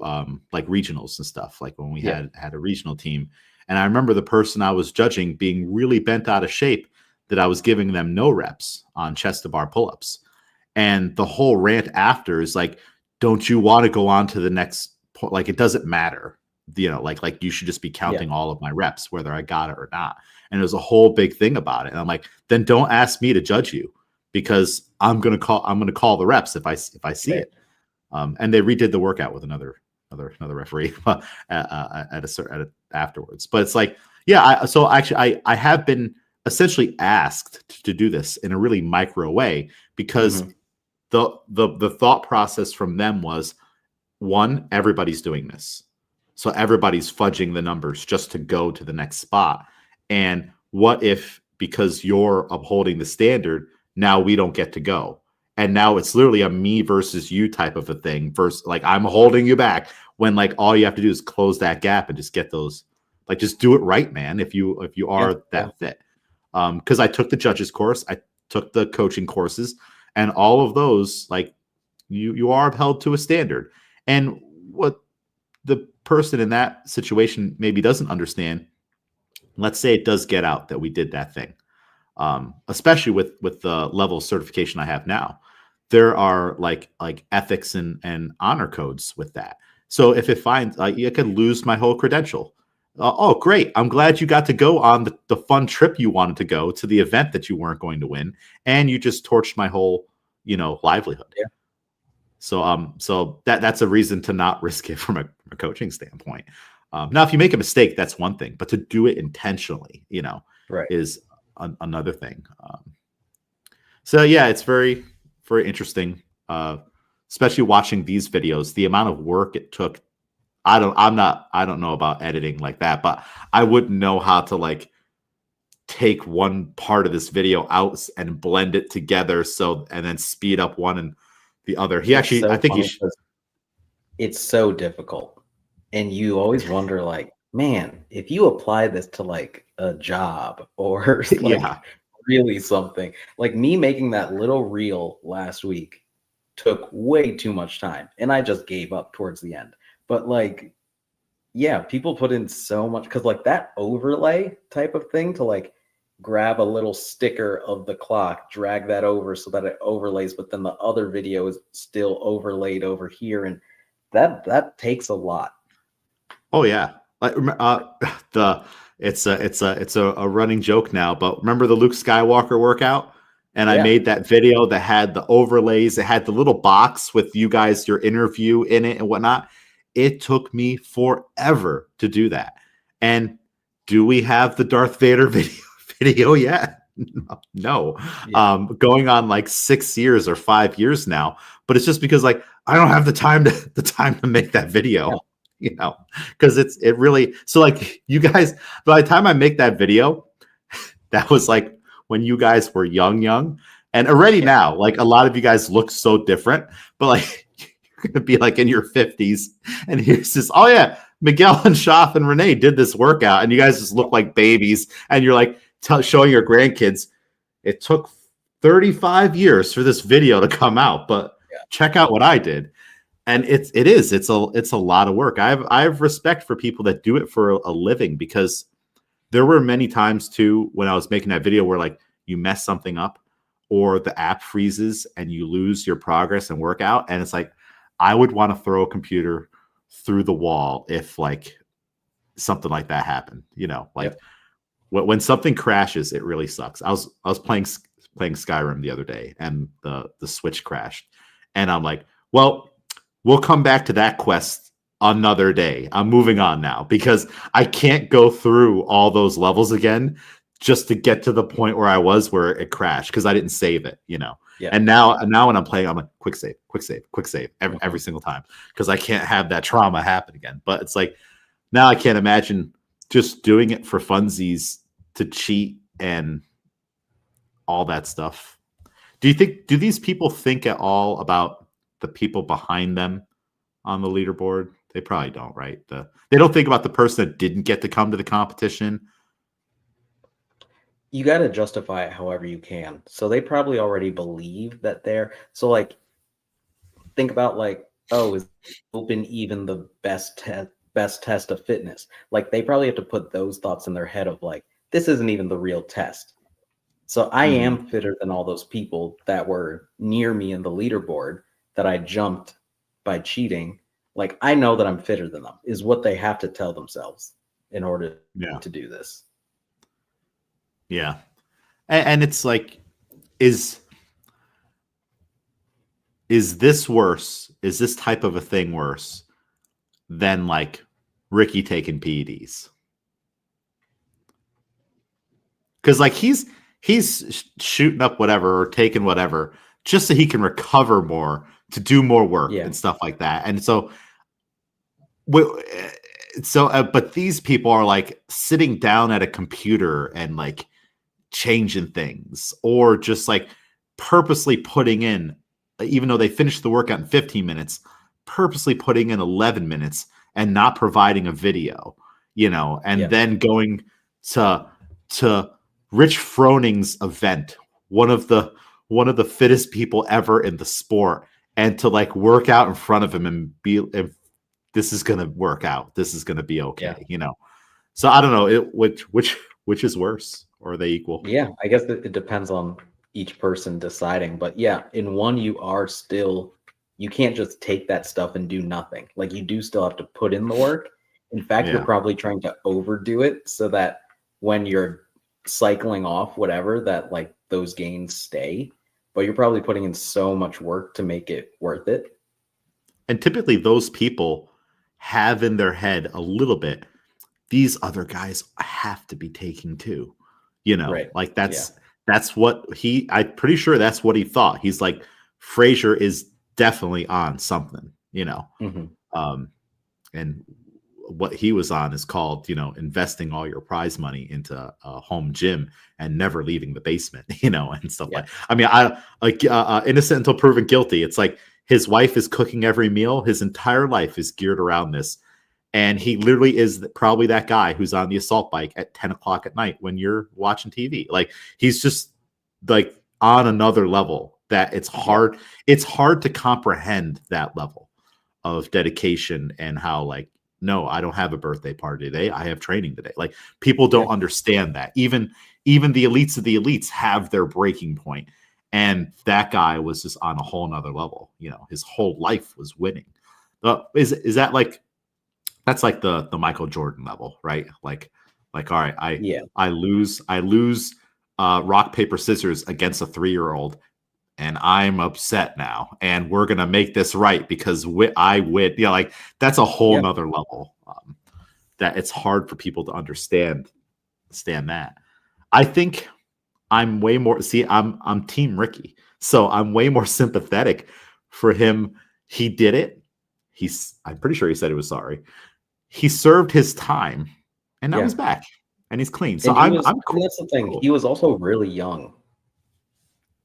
like regionals and stuff, like when we Yeah. had a regional team. And I remember the person I was judging being really bent out of shape that I was giving them no reps on chest to bar pull-ups. And the whole rant after is like, don't you want to go on to the next point? Like, it doesn't matter, like you should just be Yeah. counting all of my reps, whether I got it or not. And there's a whole big thing about it. And I'm like, then don't ask me to judge you because I'm gonna call the reps if I see Right. it. And they redid the workout with another referee afterwards. But it's like, yeah. So actually, I have been essentially asked to do this in a really micro way because Mm-hmm. the thought process from them was one, everybody's doing this, so everybody's fudging the numbers just to go to the next spot. And what if because you're upholding the standard, now we don't get to go? And now it's literally a me versus you type of a thing. Versus like I'm holding you back when like all you have to do is close that gap and just get those. Like just do it right, man. If you Yeah. are Yeah. that fit, because I took the judges course, I took the coaching courses, and all of those like you are held to a standard. And what the person in that situation maybe doesn't understand, let's say it does get out that we did that thing, especially with the level of certification I have now, there are like ethics and honor codes with that. So if it finds you could lose my whole credential. Oh great, I'm glad you got to go on the fun trip you wanted to go to the event that you weren't going to win, and you just torched my whole livelihood. Yeah. So that's a reason to not risk it from a coaching standpoint. Now, if you make a mistake, that's one thing, but to do it intentionally, Right. is another thing. So yeah, it's very, very interesting, especially watching these videos. The amount of work it took. I don't know about editing like that, but I wouldn't know how to like take one part of this video out and blend it together and then speed up one and the other. It's I so think funny because it's so difficult. And you always wonder, like, man, if you apply this to like a job or like yeah. really something, like me making that little reel last week took way too much time and I just gave up towards the end. But like, yeah, people put in so much because like that overlay type of thing to like grab a little sticker of the clock, drag that over so that it overlays, but then the other video is still overlaid over here. And that takes a lot. Oh yeah. Like the it's a running joke now, but remember the Luke Skywalker workout? And I Yeah. made that video that had the overlays. It had the little box with you guys, your interview in it and whatnot. It took me forever to do that. And do we have the Darth Vader video yet? No. Yeah. Going on like 6 years or 5 years now. But it's just because like I don't have the time to make that Yeah. video, because it really, so like you guys, by the time I make that video, that was like when you guys were young. And already Yeah. now, like a lot of you guys look so different, but like you're gonna be like in your 50s, and here's this, oh yeah, Miguel and Shaf and Renee did this workout, and you guys just look like babies, and you're like showing your grandkids, it took 35 years for this video to come out, but Yeah. check out what I did. And it's a lot of work. I have respect for people that do it for a living, because there were many times too when I was making that video where like you mess something up or the app freezes and you lose your progress and workout. And it's like, I would want to throw a computer through the wall if like something like that happened, like Yep. when something crashes, it really sucks. I was playing Skyrim the other day, and the Switch crashed, and I'm like, well, we'll come back to that quest another day. I'm moving on now because I can't go through all those levels again just to get to the point where I was where it crashed because I didn't save it, Yeah. And now when I'm playing, I'm like quick save every single time because I can't have that trauma happen again. But it's like now I can't imagine just doing it for funsies to cheat and all that stuff. Do these people think at all about the people behind them on the leaderboard? They probably don't, right? They don't think about the person that didn't get to come to the competition. You got to justify it however you can. So they probably already believe that they're, so like, think about like, oh, is open even the best test of fitness? Like they probably have to put those thoughts in their head of like, this isn't even the real test. So I am fitter than all those people that were near me in the leaderboard that I jumped by cheating. Like I know that I'm fitter than them is what they have to tell themselves in order to do this. Yeah. And it's like, is this worse? Is this type of a thing worse than like Ricky taking PEDs? Because like he's shooting up whatever or taking whatever just so he can recover more to do more work and stuff like that. And so but these people are like sitting down at a computer and like changing things, or just like purposely putting in, even though they finished the workout in 15 minutes, purposely putting in 11 minutes and not providing a video, and then going to Rich Froning's event, one of the fittest people ever in the sport, and to like work out in front of him and be, if this is going to work out, this is going to be okay, So I don't know which is worse, or are they equal? Yeah, I guess it depends on each person deciding, but yeah, in one you can't just take that stuff and do nothing. Like you do still have to put in the work. In fact, you're probably trying to overdo it so that when you're cycling off whatever, that like those gains stay, but you're probably putting in so much work to make it worth it. And typically those people have in their head a little bit, these other guys have to be taking too, Right. like that's what I'm pretty sure that's what he thought. He's like, Frazier is definitely on something, and what he was on is called, investing all your prize money into a home gym and never leaving the basement, and stuff like, I mean, I like innocent until proven guilty. It's like his wife is cooking every meal. His entire life is geared around this. And he literally is probably that guy who's on the assault bike at 10 o'clock at night when you're watching TV. Like he's just like on another level that it's hard to comprehend that level of dedication, and how like, no, I don't have a birthday party today, I have training today. Like people don't understand that. Even the elites of the elites have their breaking point, and that guy was just on a whole nother level. His whole life was winning. Is that like, that's like the Michael Jordan level, right? Like all right, I lose rock, paper, scissors against a 3-year-old. And I'm upset now. And we're going to make this right because I win. You know, like that's a whole nother level that it's hard for people to understand that. I think I'm way more, I'm team Ricky. So I'm way more sympathetic for him. He did it. I'm pretty sure he said he was sorry. He served his time and now he's back and he's clean. So I'm cool. That's the thing. Cool. He was also really young.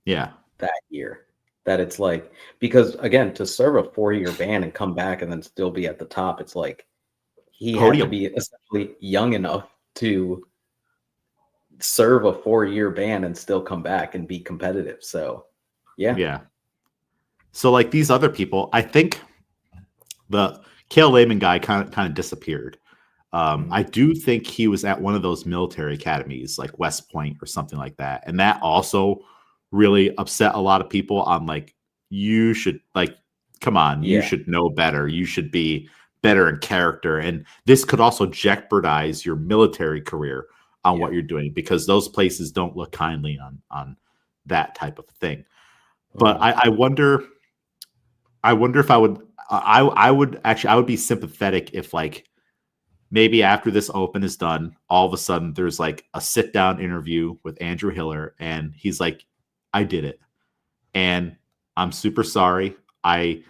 Yeah. That year. That it's like, because again, to serve a 4-year ban and come back and then still be at the top, it's like he had to be essentially young enough to serve a 4-year ban and still come back and be competitive. So yeah. So like these other people, I think the Cale Lehman guy kind of disappeared. I do think he was at one of those military academies like West Point or something like that. And that also really upset a lot of people on like, you should like, come on, you should know better. You should be better in character. And this could also jeopardize your military career on what you're doing because those places don't look kindly on that type of thing. But I wonder if I would be sympathetic if like maybe after this open is done, all of a sudden there's like a sit down interview with Andrew Hiller and he's like, I did it. And I'm super sorry. I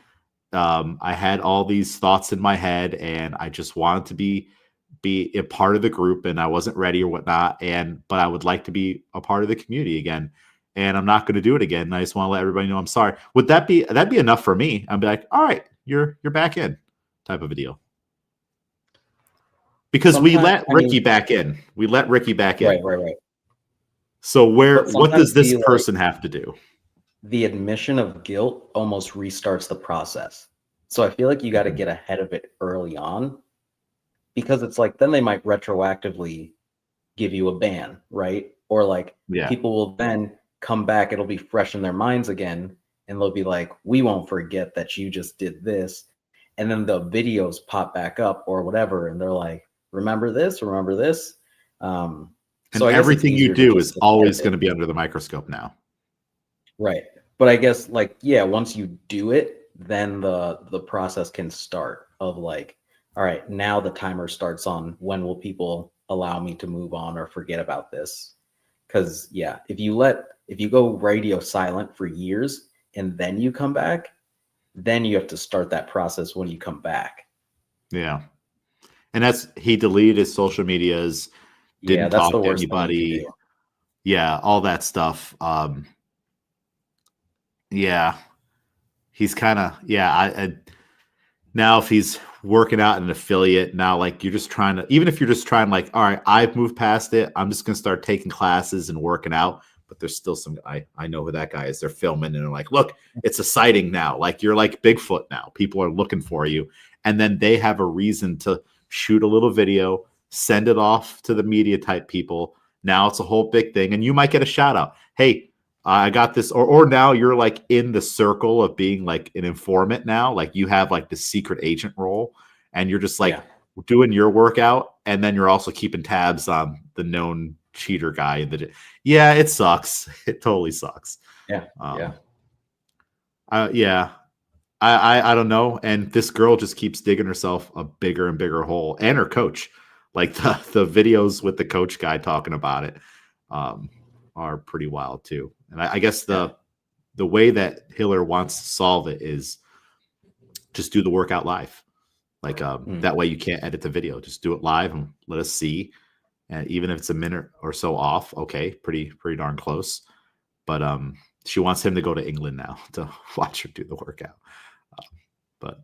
had all these thoughts in my head and I just wanted to be a part of the group and I wasn't ready or whatnot. But I would like to be a part of the community again. And I'm not going to do it again. And I just want to let everybody know I'm sorry. That'd be enough for me? I'd be like, all right, you're back in type of a deal. Because we let Ricky back in. We let Ricky back in. Right. So what does this person have to do? The admission of guilt almost restarts the process. So I feel like you got to get ahead of it early on because it's like, then they might retroactively give you a ban, right? Or like people will then come back. It'll be fresh in their minds again. And they'll be like, we won't forget that you just did this. And then the videos pop back up or whatever. And they're like, remember this? And so everything you do is always going to be under the microscope now. Right. But I guess like, once you do it, then the process can start of like, all right, now the timer starts on when will people allow me to move on or forget about this? Because if you go radio silent for years and then you come back, then you have to start that process when you come back. Yeah. And he deleted his social medias, didn't talk to anybody. Yeah, all that stuff. He's kind of, now if he's working out in an affiliate now, like you're just trying to, even if you're just trying like, all right, I've moved past it. I'm just going to start taking classes and working out. But there's still I know who that guy is. They're filming and they're like, look, it's a sighting now. Like you're like Bigfoot now. People are looking for you. And then they have a reason to shoot a little video, send it off to the media type people. Now it's a whole big thing. And you might get a shout out. Hey, I got this. Or now you're like in the circle of being like an informant now. Like you have like the secret agent role and you're just like doing your workout. And then you're also keeping tabs on the known cheater guy. It sucks. It totally sucks. I don't know. And this girl just keeps digging herself a bigger and bigger hole, and her coach, like the videos with the coach guy talking about it, are pretty wild too. And I guess the way that Hiller wants to solve it is just do the workout live. Like that way you can't edit the video. Just do it live and let us see. And even if it's a minute or so off, okay, pretty darn close. But she wants him to go to England now to watch her do the workout. But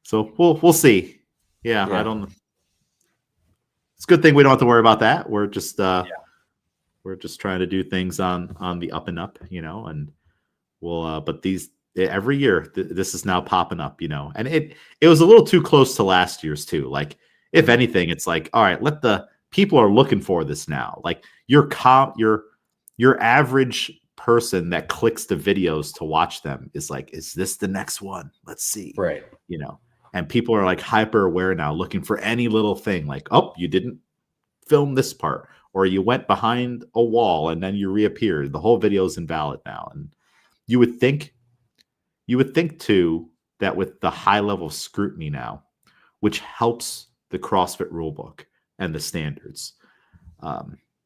so we'll see. I don't. It's a good thing we don't have to worry about that. We're just we're just trying to do things on the up and up, and we'll. But every year this is now popping up, and it was a little too close to last year's too. Like if anything, it's like, all right, let the people are looking for this now. Like your average person that clicks the videos to watch them is like, is this the next one? Let's see. Right. And people are like hyper aware now, looking for any little thing like, oh, you didn't film this part, or you went behind a wall and then you reappeared. The whole video is invalid now. And you would think too that with the high level of scrutiny now, which helps the CrossFit rulebook and the standards,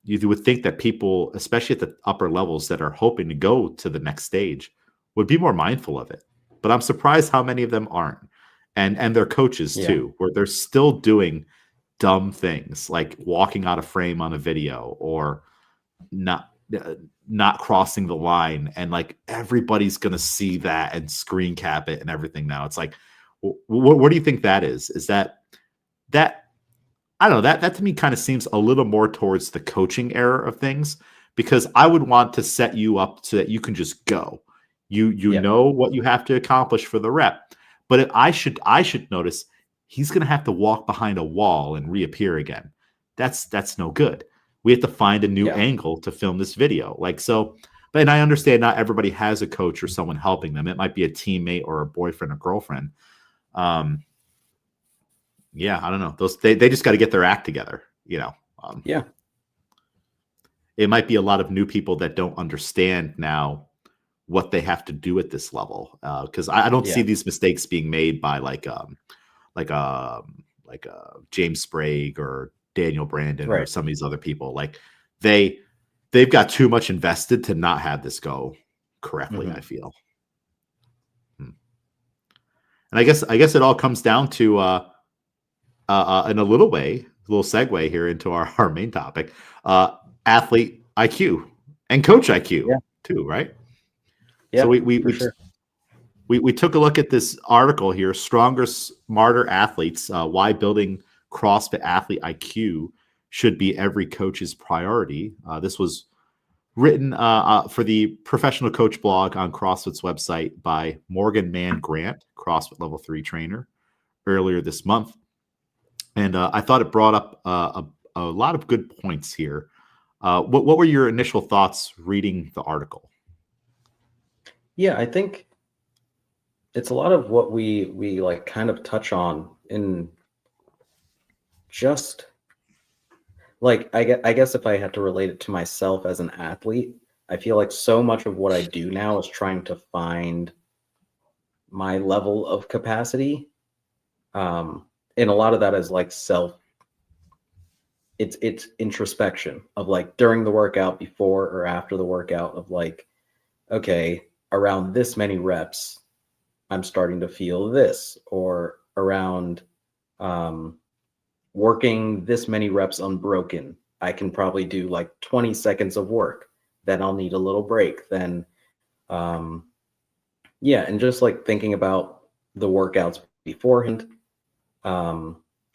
you would think that people, especially at the upper levels that are hoping to go to the next stage, would be more mindful of it. But I'm surprised how many of them aren't. And their coaches too, where they're still doing dumb things like walking out of frame on a video or not crossing the line, and like everybody's gonna see that and screen cap it and everything. Now it's like, what do you think that is? Is that I don't know, that to me kind of seems a little more towards the coaching error of things, because I would want to set you up so that you can just go. You know what you have to accomplish for the rep. But I should notice he's going to have to walk behind a wall and reappear again. That's no good. We have to find a new angle to film this video. Like, so, but, and I understand not everybody has a coach or someone helping them. It might be a teammate or a boyfriend or girlfriend. Yeah, I don't know. They just got to get their act together, you know. It might be a lot of new people that don't understand now what they have to do at this level, because I don't see these mistakes being made by like James Sprague or Daniel Brandon or some of these other people. Like they've got too much invested to not have this go correctly. I feel, and I guess it all comes down to in a little segue here into our main topic, athlete IQ and coach IQ too, right? Yeah, so we took a look at this article here, Stronger, Smarter Athletes, Why Building CrossFit Athlete IQ Should Be Every Coach's Priority. This was written for the Professional Coach blog on CrossFit's website by Morgan Mann Grant, CrossFit Level 3 trainer, earlier this month. And I thought it brought up a lot of good points here. What were your initial thoughts reading the article? Yeah, I think it's a lot of what we like kind of touch on in just like, I guess if I had to relate it to myself as an athlete, I feel like so much of what I do now is trying to find my level of capacity. And a lot of that is like it's introspection of like during the workout, before or after the workout, of like, okay, around this many reps, I'm starting to feel this, or around working this many reps unbroken, I can probably do like 20 seconds of work, then I'll need a little break. Then, and just like thinking about the workouts beforehand,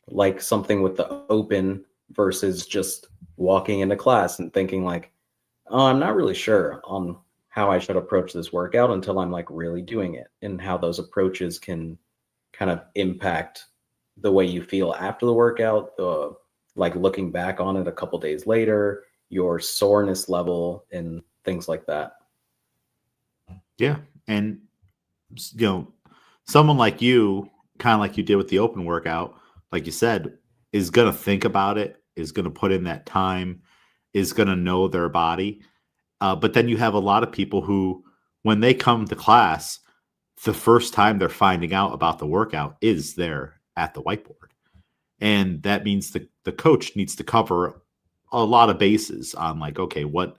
like something with the open versus just walking into class and thinking like, oh, I'm not really sure on how I should approach this workout until I'm like really doing it, and how those approaches can kind of impact the way you feel after the workout, like looking back on it a couple days later, your soreness level and things like that. Yeah. And, you know, someone like you, kind of like you did with the open workout, like you said, is going to think about it, is going to put in that time, is going to know their body. But then you have a lot of people who, when they come to class, the first time they're finding out about the workout is there at the whiteboard. And that means the coach needs to cover a lot of bases on like, okay, what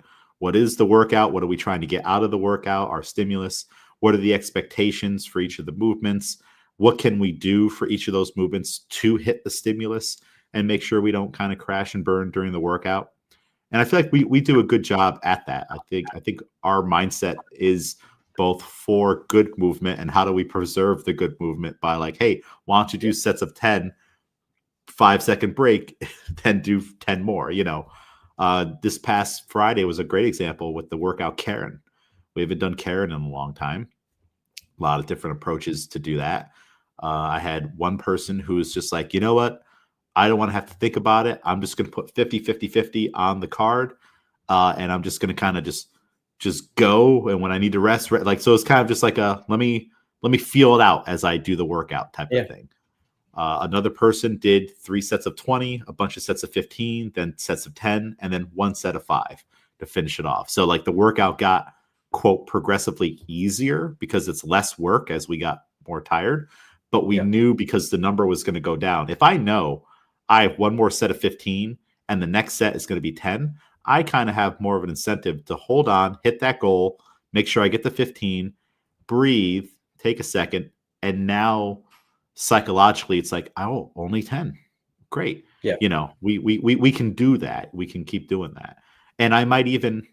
is the workout? What are we trying to get out of the workout? Our stimulus? What are the expectations for each of the movements? What can we do for each of those movements to hit the stimulus and make sure we don't kind of crash and burn during the workout? And I feel like we do a good job at that. I think our mindset is both for good movement and how do we preserve the good movement by like, hey, why don't you do sets of 10, 5-second break, then do 10 more, you know. This past Friday was a great example with the workout Karen. We haven't done Karen in a long time. A lot of different approaches to do that. I had one person who was just like, you know what? I don't want to have to think about it. I'm just going to put 50-50-50 on the card. And I'm just going to kind of just go. And when I need to rest, like, so it's kind of just like let me feel it out as I do the workout type of thing. Another person did 3 sets of 20, a bunch of sets of 15, then sets of 10, and then 1 set of 5 to finish it off. So like the workout got, quote, progressively easier because it's less work as we got more tired. But we knew because the number was going to go down. If I know I have one more set of 15 and the next set is going to be 10, I kind of have more of an incentive to hold on, hit that goal, make sure I get the 15, breathe, take a second, and now psychologically it's like, oh, only 10. Great. Yeah. You know, we can do that. We can keep doing that. And I might even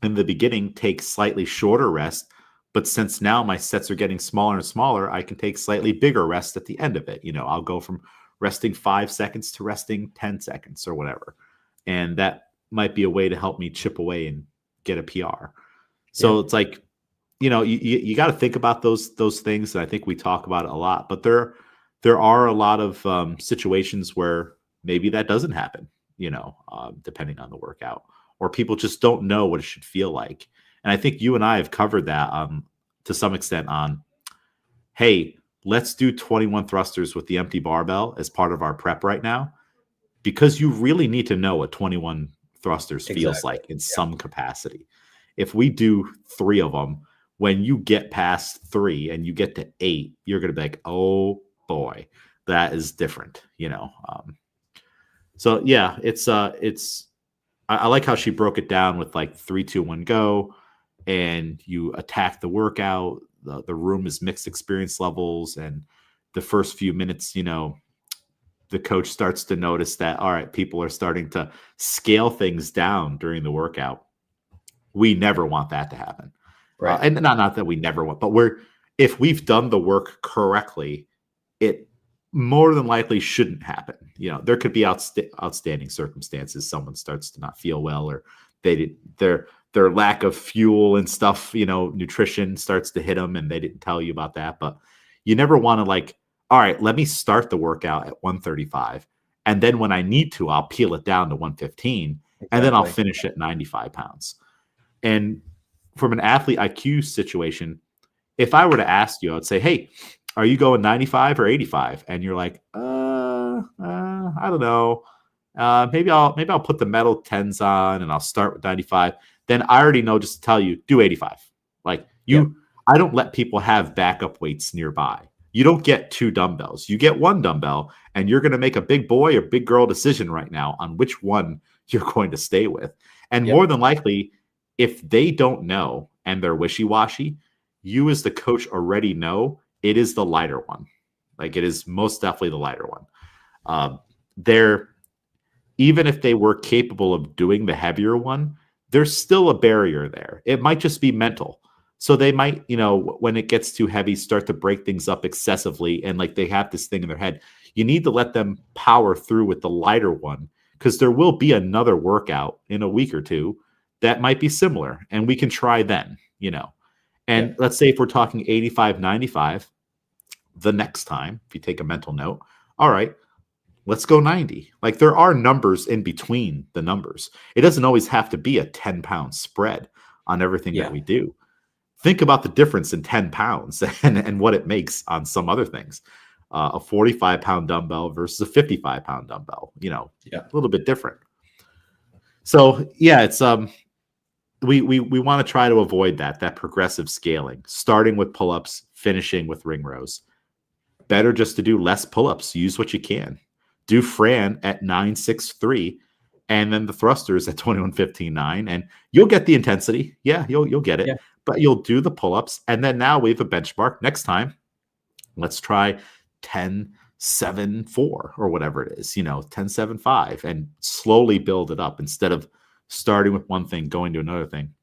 in the beginning take slightly shorter rest, but since now my sets are getting smaller and smaller, I can take slightly bigger rest at the end of it. You know, I'll go from resting 5 seconds to resting 10 seconds or whatever. And that might be a way to help me chip away and get a PR. So it's like, you know, you got to think about those things. And I think we talk about it a lot, but there are a lot of situations where maybe that doesn't happen, you know, depending on the workout, or people just don't know what it should feel like. And I think you and I have covered that to some extent on, hey, let's do 21 thrusters with the empty barbell as part of our prep right now, because you really need to know what 21 thrusters feels like in some capacity. If we do 3 of them, when you get past 3 and you get to 8, you're going to be like, oh boy, that is different, you know? So yeah, I like how she broke it down with like 3, 2, 1, go, and you attack the workout. The room is mixed experience levels, and the first few minutes, you know, the coach starts to notice that, all right, people are starting to scale things down during the workout. We never want that to happen. Right. And not that we never want, but if we've done the work correctly, it more than likely shouldn't happen. You know, there could be outstanding circumstances. Someone starts to not feel well, or their lack of fuel and stuff, you know, nutrition starts to hit them and they didn't tell you about that. But you never want to like, all right, let me start the workout at 135. And then when I need to, I'll peel it down to 115 and then I'll finish at 95 pounds. And from an athlete IQ situation, if I were to ask you, I'd say, hey, are you going 95 or 85? And you're like, I don't know. Maybe I'll put the metal 10s on and I'll start with 95. Then I already know, just to tell you, do 85. Like I don't let people have backup weights nearby. You don't get 2 dumbbells. You get 1 dumbbell, and you're going to make a big boy or big girl decision right now on which one you're going to stay with. And more than likely, if they don't know and they're wishy-washy, you as the coach already know it is the lighter one. Like, it is most definitely the lighter one. Even if they were capable of doing the heavier one, there's still a barrier there. It might just be mental. So they might, you know, when it gets too heavy, start to break things up excessively. And like they have this thing in their head. You need to let them power through with the lighter one, because there will be another workout in a week or two that might be similar. And we can try then, you know. And let's say if we're talking 85, 95, the next time, if you take a mental note, all right, let's go 90. Like, there are numbers in between the numbers. It doesn't always have to be a 10-pound spread on everything that we do. Think about the difference in 10 pounds and what it makes on some other things. A 45-pound dumbbell versus a 55-pound dumbbell, you know, a little bit different. So yeah, it's we want to try to avoid that progressive scaling, starting with pull-ups, finishing with ring rows. Better just to do less pull-ups. Use what you can. Do Fran at 963, and then the thrusters at 21:15.9, and you'll get the intensity. Yeah, you'll get it. But you'll do the pull-ups, and then now we have a benchmark. Next time, let's try 10.74 or whatever it is, you know, 10.75, and slowly build it up instead of starting with one thing, going to another thing.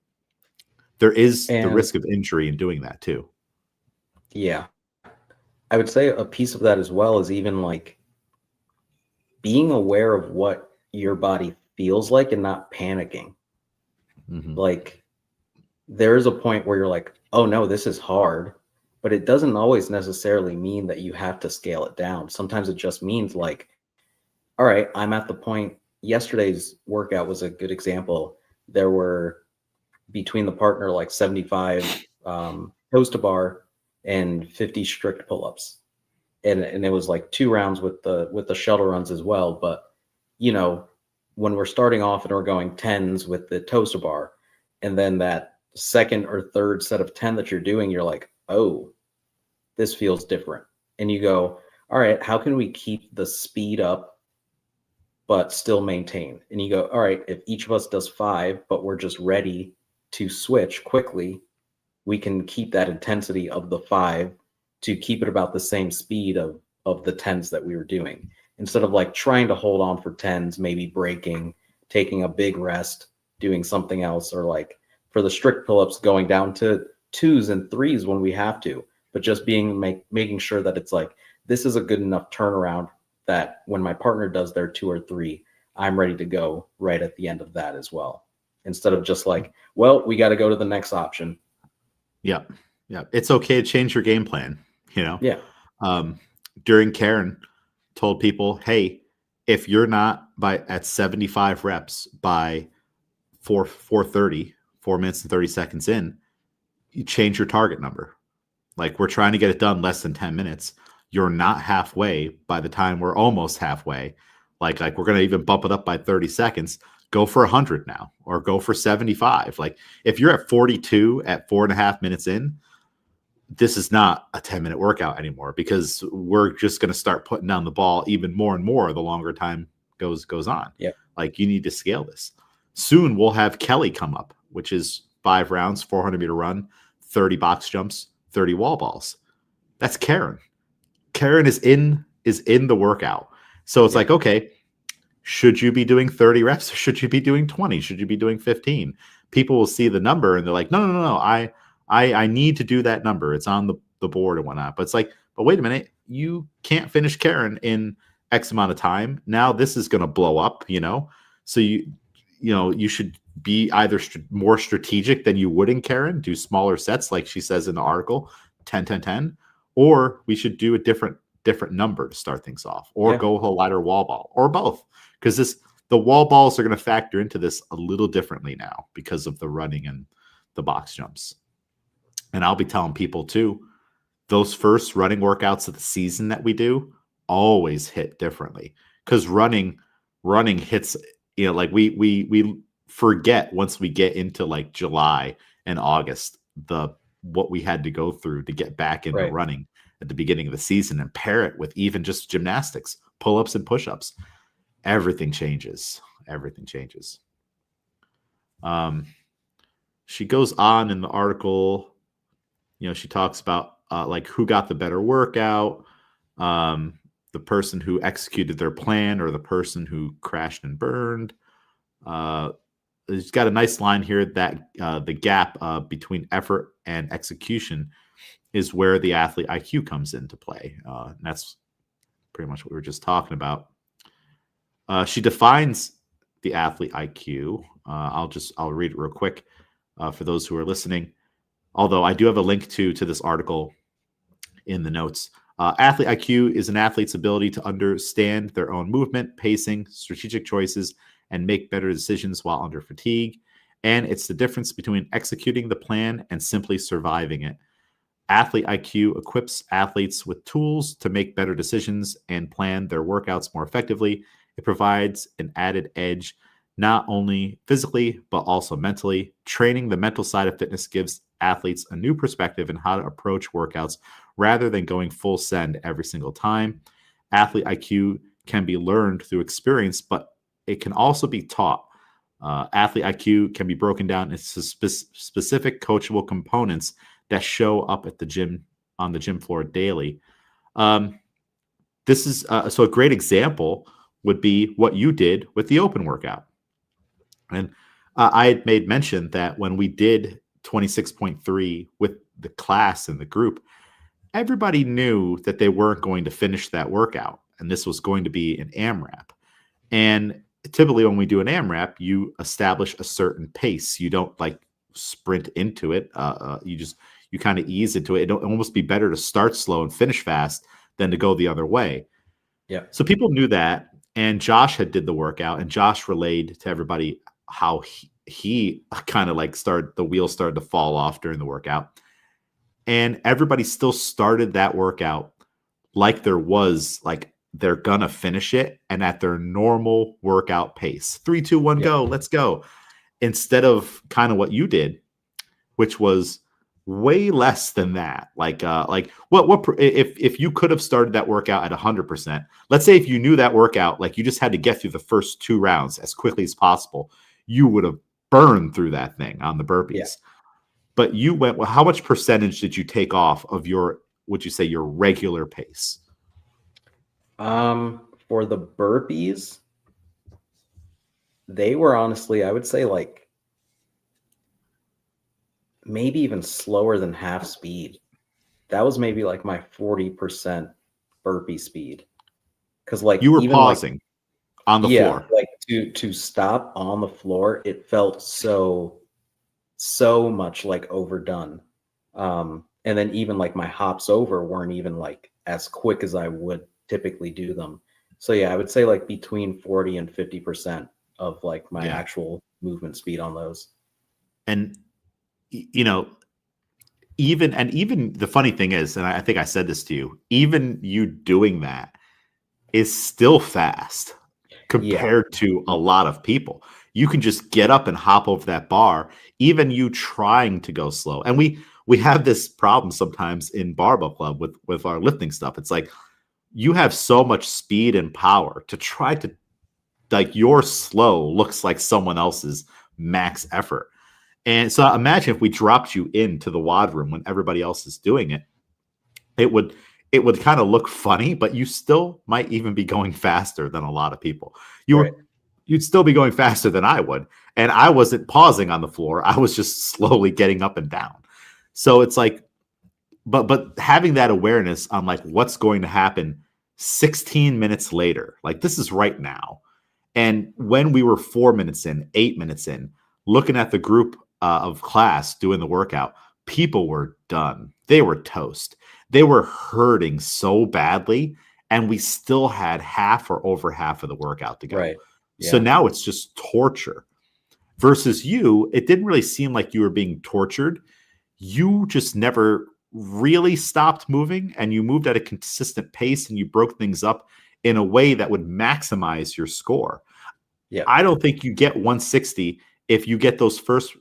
There is the risk of injury in doing that too. Yeah. I would say a piece of that as well is even like being aware of what your body feels like and not panicking. Like, there is a point where you're like, oh no, this is hard, but it doesn't always necessarily mean that you have to scale it down. Sometimes it just means like, all right, I'm at the point. Yesterday's workout was a good example. There were, between the partner, like 75 toes to bar and 50 strict pull-ups. and it was like 2 rounds with the shuttle runs as well. But you know, when we're starting off and we're going tens with the toaster bar, and then that second or third set of 10 that you're doing, you're like, oh, this feels different. And you go, all right, how can we keep the speed up but still maintain? And you go, all right, if each of us does 5, but we're just ready to switch quickly, we can keep that intensity of the 5 to keep it about the same speed of the 10s that we were doing, instead of like trying to hold on for 10s, maybe breaking, taking a big rest, doing something else, or like for the strict pull-ups going down to 2s and 3s when we have to, but just making sure that it's like, this is a good enough turnaround that when my partner does their 2 or 3, I'm ready to go right at the end of that as well, instead of just like, well, we got to go to the next option. Yeah. Yeah. It's okay to change your game plan, you know? Yeah. During Karen told people, hey, if you're not at 75 reps by 4:30, 4 minutes and 30 seconds in, you change your target number. Like, we're trying to get it done less than 10 minutes. You're not halfway by the time we're almost halfway. Like we're going to even bump it up by 30 seconds. Go for 100 now, or go for 75. Like, if you're at 42 at 4.5 minutes in, this is not a 10-minute workout anymore, because we're just going to start putting down the ball even more and more the longer time goes on. Yeah. Like, you need to scale this. Soon we'll have Kelly come up, which is 5 rounds, 400-meter run, 30 box jumps, 30 wall balls. That's Karen. Karen is in the workout. So it's like, okay, should you be doing 30 reps? Or should you be doing 20? Should you be doing 15? People will see the number and they're like, no. I need to do that number. It's on the board and whatnot. But it's like, but wait a minute, you can't finish Karen in X amount of time. Now this is going to blow up, you know? So you should be either more strategic than you would in Karen, do smaller sets, like she says in the article, 10, 10, 10, or we should do a different number to start things off, or go with a lighter wall ball, or both. Because the wall balls are going to factor into this a little differently now because of the running and the box jumps. And I'll be telling people too, those first running workouts of the season that we do always hit differently, because running hits, like we forget once we get into like July and August, what we had to go through to get back into running at the beginning of the season, and pair it with even just gymnastics, pull-ups and push-ups. Everything changes. She goes on in the article, she talks about like who got the better workout, the person who executed their plan or the person who crashed and burned. It's got a nice line here that the gap between effort and execution is where the athlete IQ comes into play. And that's pretty much what we were just talking about. She defines the athlete IQ. I'll read it real quick for those who are listening. Although I do have a link to this article in the notes. Athlete IQ is an athlete's ability to understand their own movement, pacing, strategic choices, and make better decisions while under fatigue. And it's the difference between executing the plan and simply surviving it. Athlete IQ equips athletes with tools to make better decisions and plan their workouts more effectively. It provides an added edge, not only physically, but also mentally. Training the mental side of fitness gives athletes a new perspective in how to approach workouts rather than going full send every single time. Athlete IQ can be learned through experience, but it can also be taught. Athlete IQ can be broken down into specific coachable components that show up at the gym, on the gym floor daily. This is so a great example would be what you did with the open workout. And I had made mention that when we did 26.3 with the class and the group, everybody knew that they weren't going to finish that workout. And this was going to be an AMRAP. And typically when we do an AMRAP, you establish a certain pace. You don't like sprint into it. You kind of ease into it. It'll almost be better to start slow and finish fast than to go the other way. Yeah. So people knew that. And Josh had did the workout, and Josh relayed to everybody how he kind of like the wheels started to fall off during the workout. And everybody still started that workout like there was like they're gonna finish it and at their normal workout pace. 3, 2, 1, Yeah. go, let's go. Instead of kind of what you did, which was way less than that. Like what if you could have started that workout at 100%? Let's say if you knew that workout, like you just had to get through the first 2 rounds as quickly as possible, you would have burned through that thing on the burpees. Yeah. But you went, well, how much percentage did you take off of your, would you say, your regular pace? For the burpees, they were honestly, I would say like maybe even slower than half speed. That was maybe like my 40% burpee speed. Cause like You were even like pausing on the yeah, floor. like to stop on the floor, it felt so much like overdone. And then even like my hops over weren't even like as quick as I would typically do them. So yeah, I would say like between 40 and 50% of like my Yeah. actual movement speed on those. And you know, even the funny thing is, and I think I said this to you, even you doing that is still fast Yeah. compared to a lot of people. You can just get up and hop over that bar, even you trying to go slow. And we have this problem sometimes in barbell club with our lifting stuff. It's like you have so much speed and power to try to, like, your slow looks like someone else's max effort. And so imagine if we dropped you into the WOD room when everybody else is doing it, it would kind of look funny, but you still might even be going faster than a lot of people. Right. You'd still be going faster than I would. And I wasn't pausing on the floor. I was just slowly getting up and down. So it's like, but having that awareness on like what's going to happen 16 minutes later, like this is right now. And when we were 4 minutes in, 8 minutes in, looking at the group of class doing the workout, people were done. They were toast. They were hurting so badly, and we still had half or over half of the workout to go. Right. So Yeah. now it's just torture. Versus you, it didn't really seem like you were being tortured. You just never really stopped moving, and you moved at a consistent pace, and you broke things up in a way that would maximize your score. Yeah. I don't think you get 160 if you get those first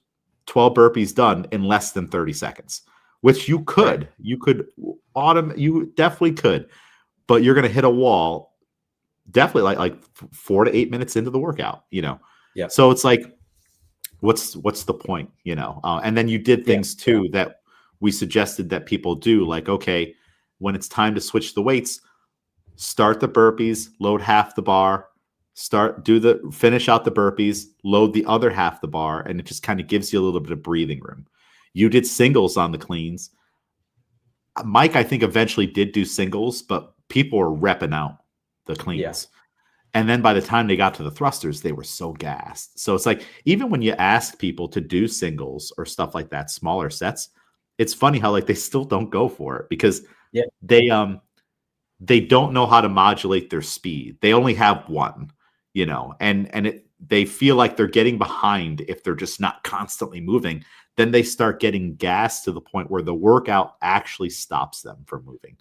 12 burpees done in less than 30 seconds, which you could. Right. You definitely could, but you're going to hit a wall definitely like 4 to 8 minutes into the workout, Yeah. So it's like, what's the point, and then you did things too that we suggested that people do, like, okay, when it's time to switch the weights, start the burpees, load half the bar, finish out the burpees, load the other half the bar, and it just kind of gives you a little bit of breathing room. You did singles on the cleans. Mike, I think, eventually did do singles, but people were repping out the cleans. Yeah. And then by the time they got to the thrusters, they were so gassed. So it's like, even when you ask people to do singles or stuff like that, smaller sets, it's funny how like they still don't go for it because they don't know how to modulate their speed. They only have one, and they feel like they're getting behind if they're just not constantly moving. Then they start getting gassed to the point where the workout actually stops them from moving.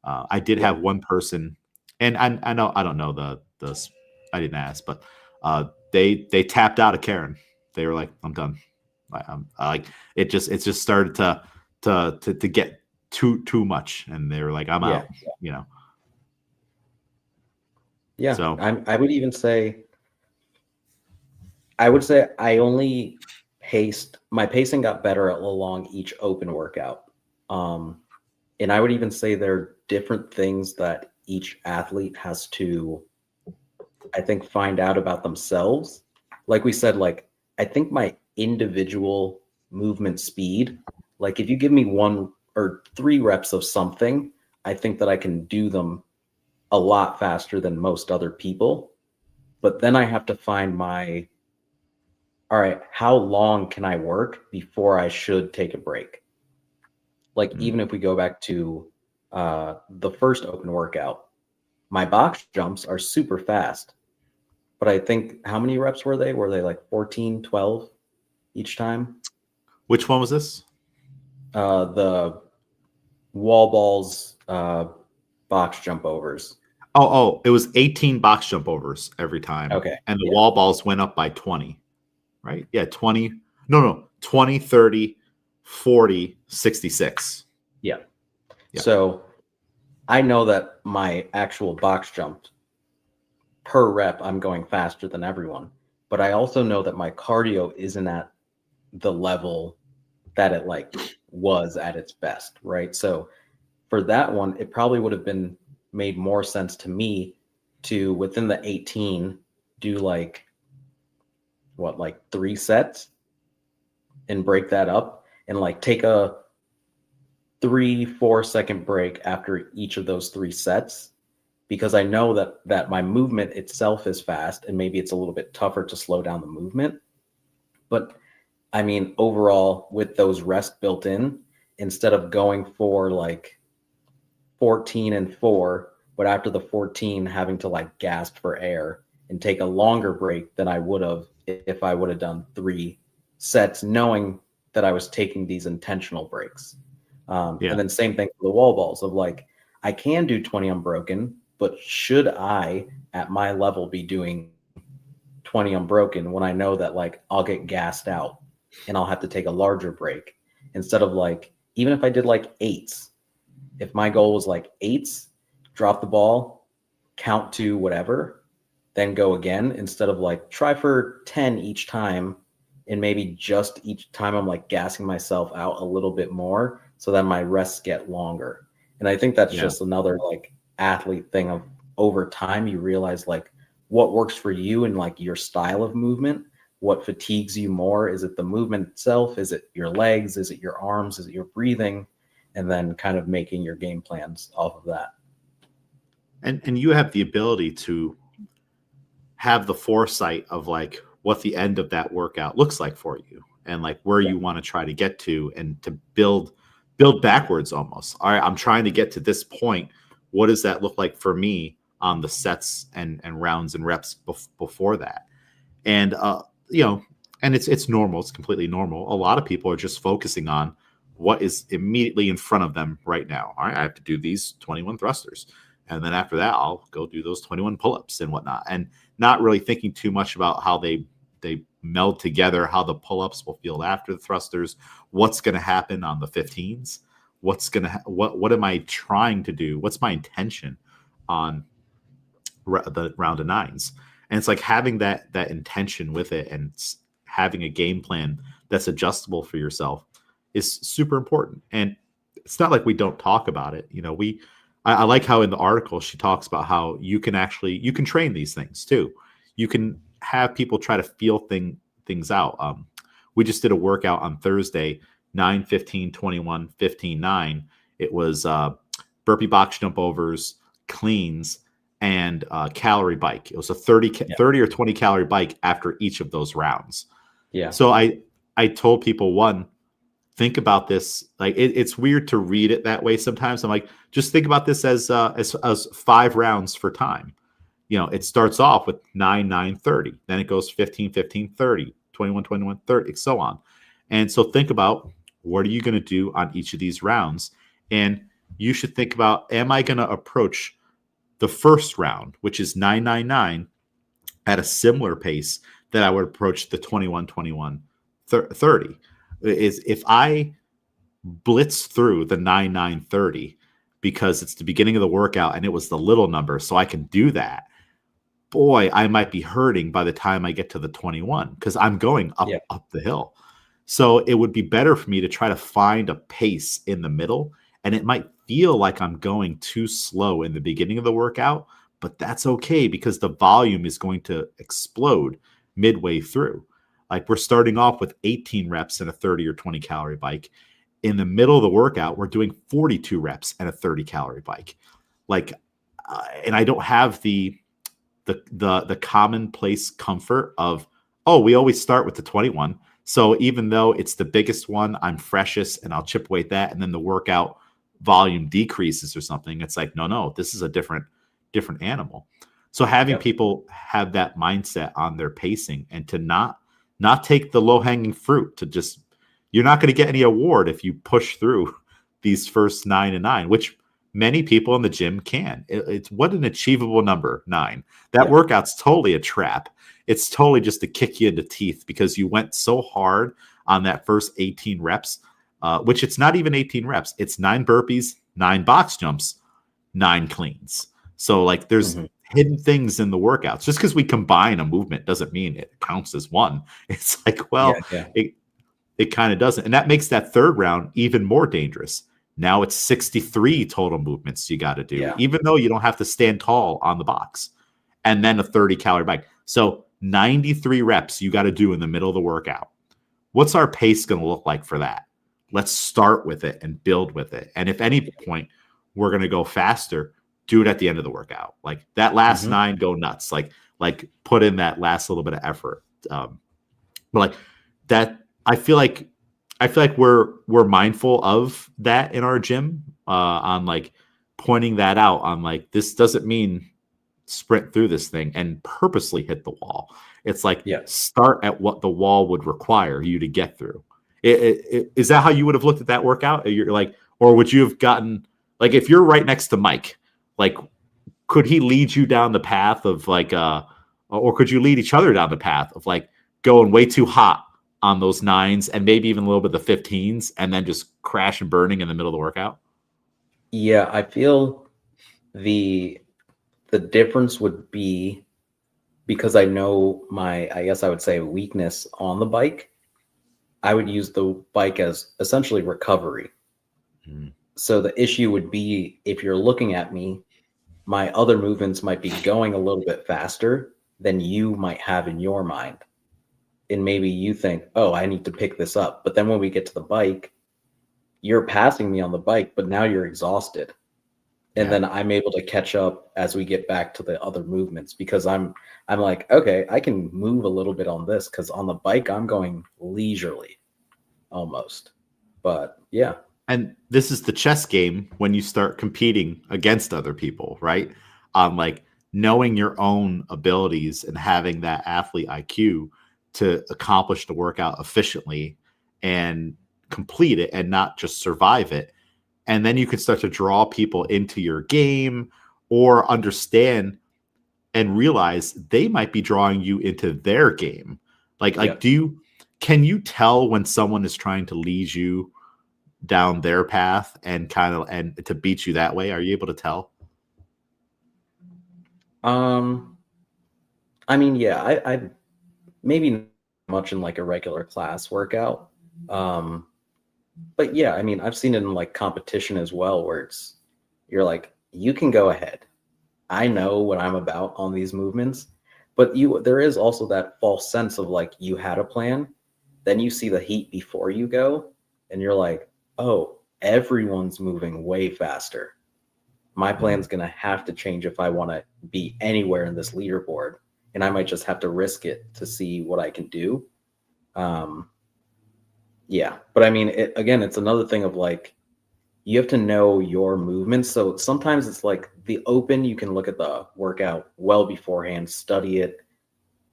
I did have one person, and I know I don't know the I didn't ask, but they tapped out of Karen. They were like, "I'm done." Like it just started to get too much, and they were like, "I'm out." Yeah. So I would even say, I only my pacing got better along each open workout. And I would even say there are different things that each athlete has to, I think, find out about themselves. Like we said, like, I think my individual movement speed, like if you give me 1 or 3 reps of something, I think that I can do them a lot faster than most other people. But then I have to find all right, how long can I work before I should take a break? Like, even if we go back to the first open workout, my box jumps are super fast. But I think, how many reps were they? Were they like 14, 12 each time? which one was this? The wall balls, box jump overs? It was 18 box jump overs every time. Okay. And the Yeah. wall balls went up by 20, right? Yeah, 20. No, 20, 30, 40, 66. Yeah. Yeah. So I know that my actual box jump per rep, I'm going faster than everyone. But I also know that my cardio isn't at the level that it like was at its best, right? So for that one, it probably would have been made more sense to me to within the 18 do like what, like 3 sets and break that up and like take a 3-4 second break after each of those 3 sets, because I know that my movement itself is fast and maybe it's a little bit tougher to slow down the movement. But I mean, overall, with those rests built in, instead of going for like 14 and 4, but after the 14 having to like gasp for air and take a longer break than I would have if I would have done 3 sets, knowing that I was taking these intentional breaks. Yeah. And then same thing for the wall balls of like, I can do 20 unbroken, but should I at my level be doing 20 unbroken when I know that like I'll get gassed out and I'll have to take a larger break instead of like, even if I did like eights, if my goal was like eights, drop the ball, count to whatever, then go again instead of like try for 10 each time. And maybe just each time I'm like gassing myself out a little bit more so that my rests get longer. And I think that's Yeah. just another like athlete thing of over time, you realize like what works for you and like your style of movement, what fatigues you more. Is it the movement itself? Is it your legs? Is it your arms? Is it your breathing? And then kind of making your game plans off of that. And you have the ability to have the foresight of like what the end of that workout looks like for you and like where Yeah. you want to try to get to and to build backwards almost. All right, I'm trying to get to this point. What does that look like for me on the sets and rounds and reps before that? And and it's normal. It's completely normal. A lot of people are just focusing on what is immediately in front of them right now. All right, I have to do these 21 thrusters. And then after that, I'll go do those 21 pull-ups and whatnot. And not really thinking too much about how they meld together, how the pull-ups will feel after the thrusters, what's going to happen on the 15s, what am I trying to do, what's my intention on the round of nines. And it's like having that intention with it and having a game plan that's adjustable for yourself is super important. And it's not like we don't talk about it. I like how in the article she talks about how you can train these things too. You can have people try to feel things out. We just did a workout on Thursday, 9, 15, 21, 15, 9. It was burpee box jump overs, cleans, and calorie bike. It was a 30 or 20 calorie bike after each of those rounds. Yeah. So I told people, one, think about this. Like it's weird to read it that way sometimes. I'm like, just think about this as 5 rounds for time. It starts off with 9, 9, 30. Then it goes 15, 15, 30, 21, 21, 30, so on. And so think about what are you going to do on each of these rounds? And you should think about, am I going to approach the first round, which is 999, at a similar pace that I would approach the 21, 21, 30. Is if I blitz through the 9930 because it's the beginning of the workout and it was the little number, so I can do that. Boy, I might be hurting by the time I get to the 21 because I'm going up the hill. So it would be better for me to try to find a pace in the middle, and it might feel like I'm going too slow in the beginning of the workout, but that's okay because the volume is going to explode midway through. Like we're starting off with 18 reps and a 30 or 20 calorie bike. In the middle of the workout, we're doing 42 reps and a 30 calorie bike. And I don't have the commonplace comfort of, we always start with the 21. So even though it's the biggest one, I'm freshest and I'll chip away at that. And then the workout volume decreases or something. It's like, no, this is a different animal. So having people have that mindset on their pacing and to not take the low hanging fruit, to just, you're not going to get any award if you push through these first 9 and 9, which many people in the gym can. It's what an achievable number, 9. That Yeah. workout's totally a trap. It's totally just to kick you in the teeth because you went so hard on that first 18 reps, which it's not even 18 reps. It's 9 burpees, 9 box jumps, 9 cleans. So like there's hidden things in the workouts. Just because we combine a movement doesn't mean it counts as one. It's like, well, Yeah. it kind of doesn't. And that makes that third round even more dangerous. Now it's 63 total movements you got to do, Yeah. even though you don't have to stand tall on the box. And then a 30-calorie bike. So 93 reps you got to do in the middle of the workout. What's our pace going to look like for that? Let's start with it and build with it. And if any point we're going to go faster, do it at the end of the workout. Like that last 9, go nuts. Like put in that last little bit of effort. But like that, I feel like we're mindful of that in our gym, on like pointing that out on like, this doesn't mean sprint through this thing and purposely hit the wall. It's like, start at what the wall would require you to get through. Is that how you would have looked at that workout? You're like, or would you have gotten, like, if you're right next to Mike, like, could he lead you down the path of like, or could you lead each other down the path of like going way too hot on those 9s and maybe even a little bit of the 15s and then just crash and burning in the middle of the workout? Yeah, I feel the difference would be because I know my, I guess I would say, weakness on the bike. I would use the bike as essentially recovery. So the issue would be if you're looking at me, my other movements might be going a little bit faster than you might have in your mind. And maybe you think, oh, I need to pick this up. But then when we get to the bike, you're passing me on the bike, but now you're exhausted. And then I'm able to catch up as we get back to the other movements because I'm like, okay, I can move a little bit on this because on the bike, I'm going leisurely almost. But yeah. And this is the chess game when you start competing against other people, right? Like knowing your own abilities and having that athlete IQ to accomplish the workout efficiently and complete it and not just survive it. And then you can start to draw people into your game or understand and realize they might be drawing you into their game. Like, can you tell when someone is trying to lead you down their path and and to beat you that way? Are you able to tell? I mean, yeah, I maybe not much in like a regular class workout. But yeah, I mean, I've seen it in like competition as well, where you're like, you can go ahead. I know what I'm about on these movements, but there is also that false sense of like you had a plan, then you see the heat before you go, and you're like, oh, everyone's moving way faster. My plan's gonna have to change if I want to be anywhere in this leaderboard, and I might just have to risk it to see what I can do. Yeah, but I mean, again, it's another thing of like, you have to know your movements. So sometimes it's like the open, you can look at the workout well beforehand, study it,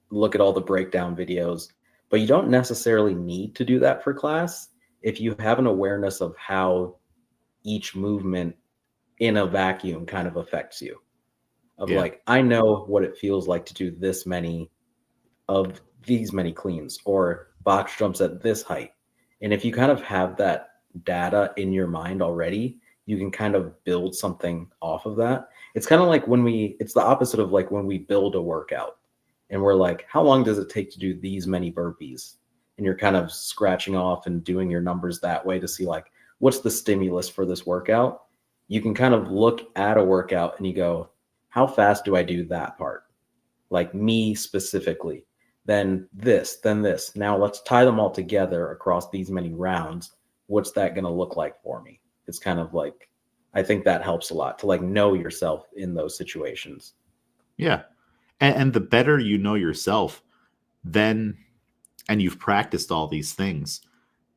look at all the breakdown videos, but you don't necessarily need to do that for class if you have an awareness of how each movement in a vacuum kind of affects you. Of like, I know what it feels like to do this many of these many cleans or box jumps at this height. And if you kind of have that data in your mind already, you can kind of build something off of that. It's kind of like it's the opposite of like when we build a workout and we're like, how long does it take to do these many burpees? And you're kind of scratching off and doing your numbers that way to see like, what's the stimulus for this workout? You can kind of look at a workout and you go, how fast do I do that part? Like me specifically. Then this, then this. Now let's tie them all together across these many rounds. What's that going to look like for me? It's kind of like, I think that helps a lot to like know yourself in those situations. Yeah. And the better you know yourself, then, and you've practiced all these things,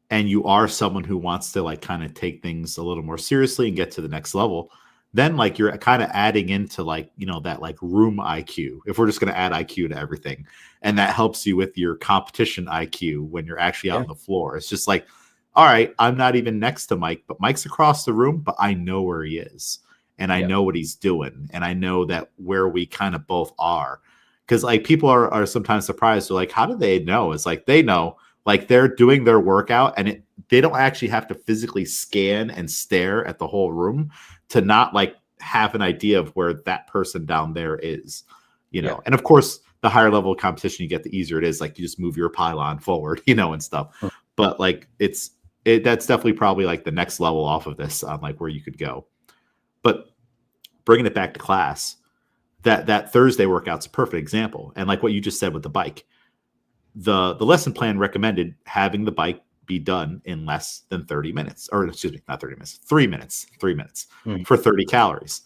and you are someone who wants to like kind of take things a little more seriously and get to the next level, then like you're kind of adding into like, that like room IQ, if we're just going to add IQ to everything. And that helps you with your competition IQ when you're actually out on the floor. It's just like, all right, I'm not even next to Mike, but Mike's across the room, but I know where he is. and I Yeah. know what he's doing, and I know that where we kind of both are. Because like people are sometimes surprised. They're like, how do they know? It's like they know, like they're doing their workout, and they don't actually have to physically scan and stare at the whole room to not like have an idea of where that person down there is, Yeah. And of course, the higher level of competition you get, the easier it is. Like you just move your pylon forward, and stuff. Hmm. But like that's definitely probably like the next level off of this on like where you could go. But bringing it back to class, that Thursday workout's a perfect example. And like what you just said with the bike, the lesson plan recommended having the bike be done in less than 30 minutes, or excuse me, not 30 minutes, 3 minutes Mhm. for 30 calories.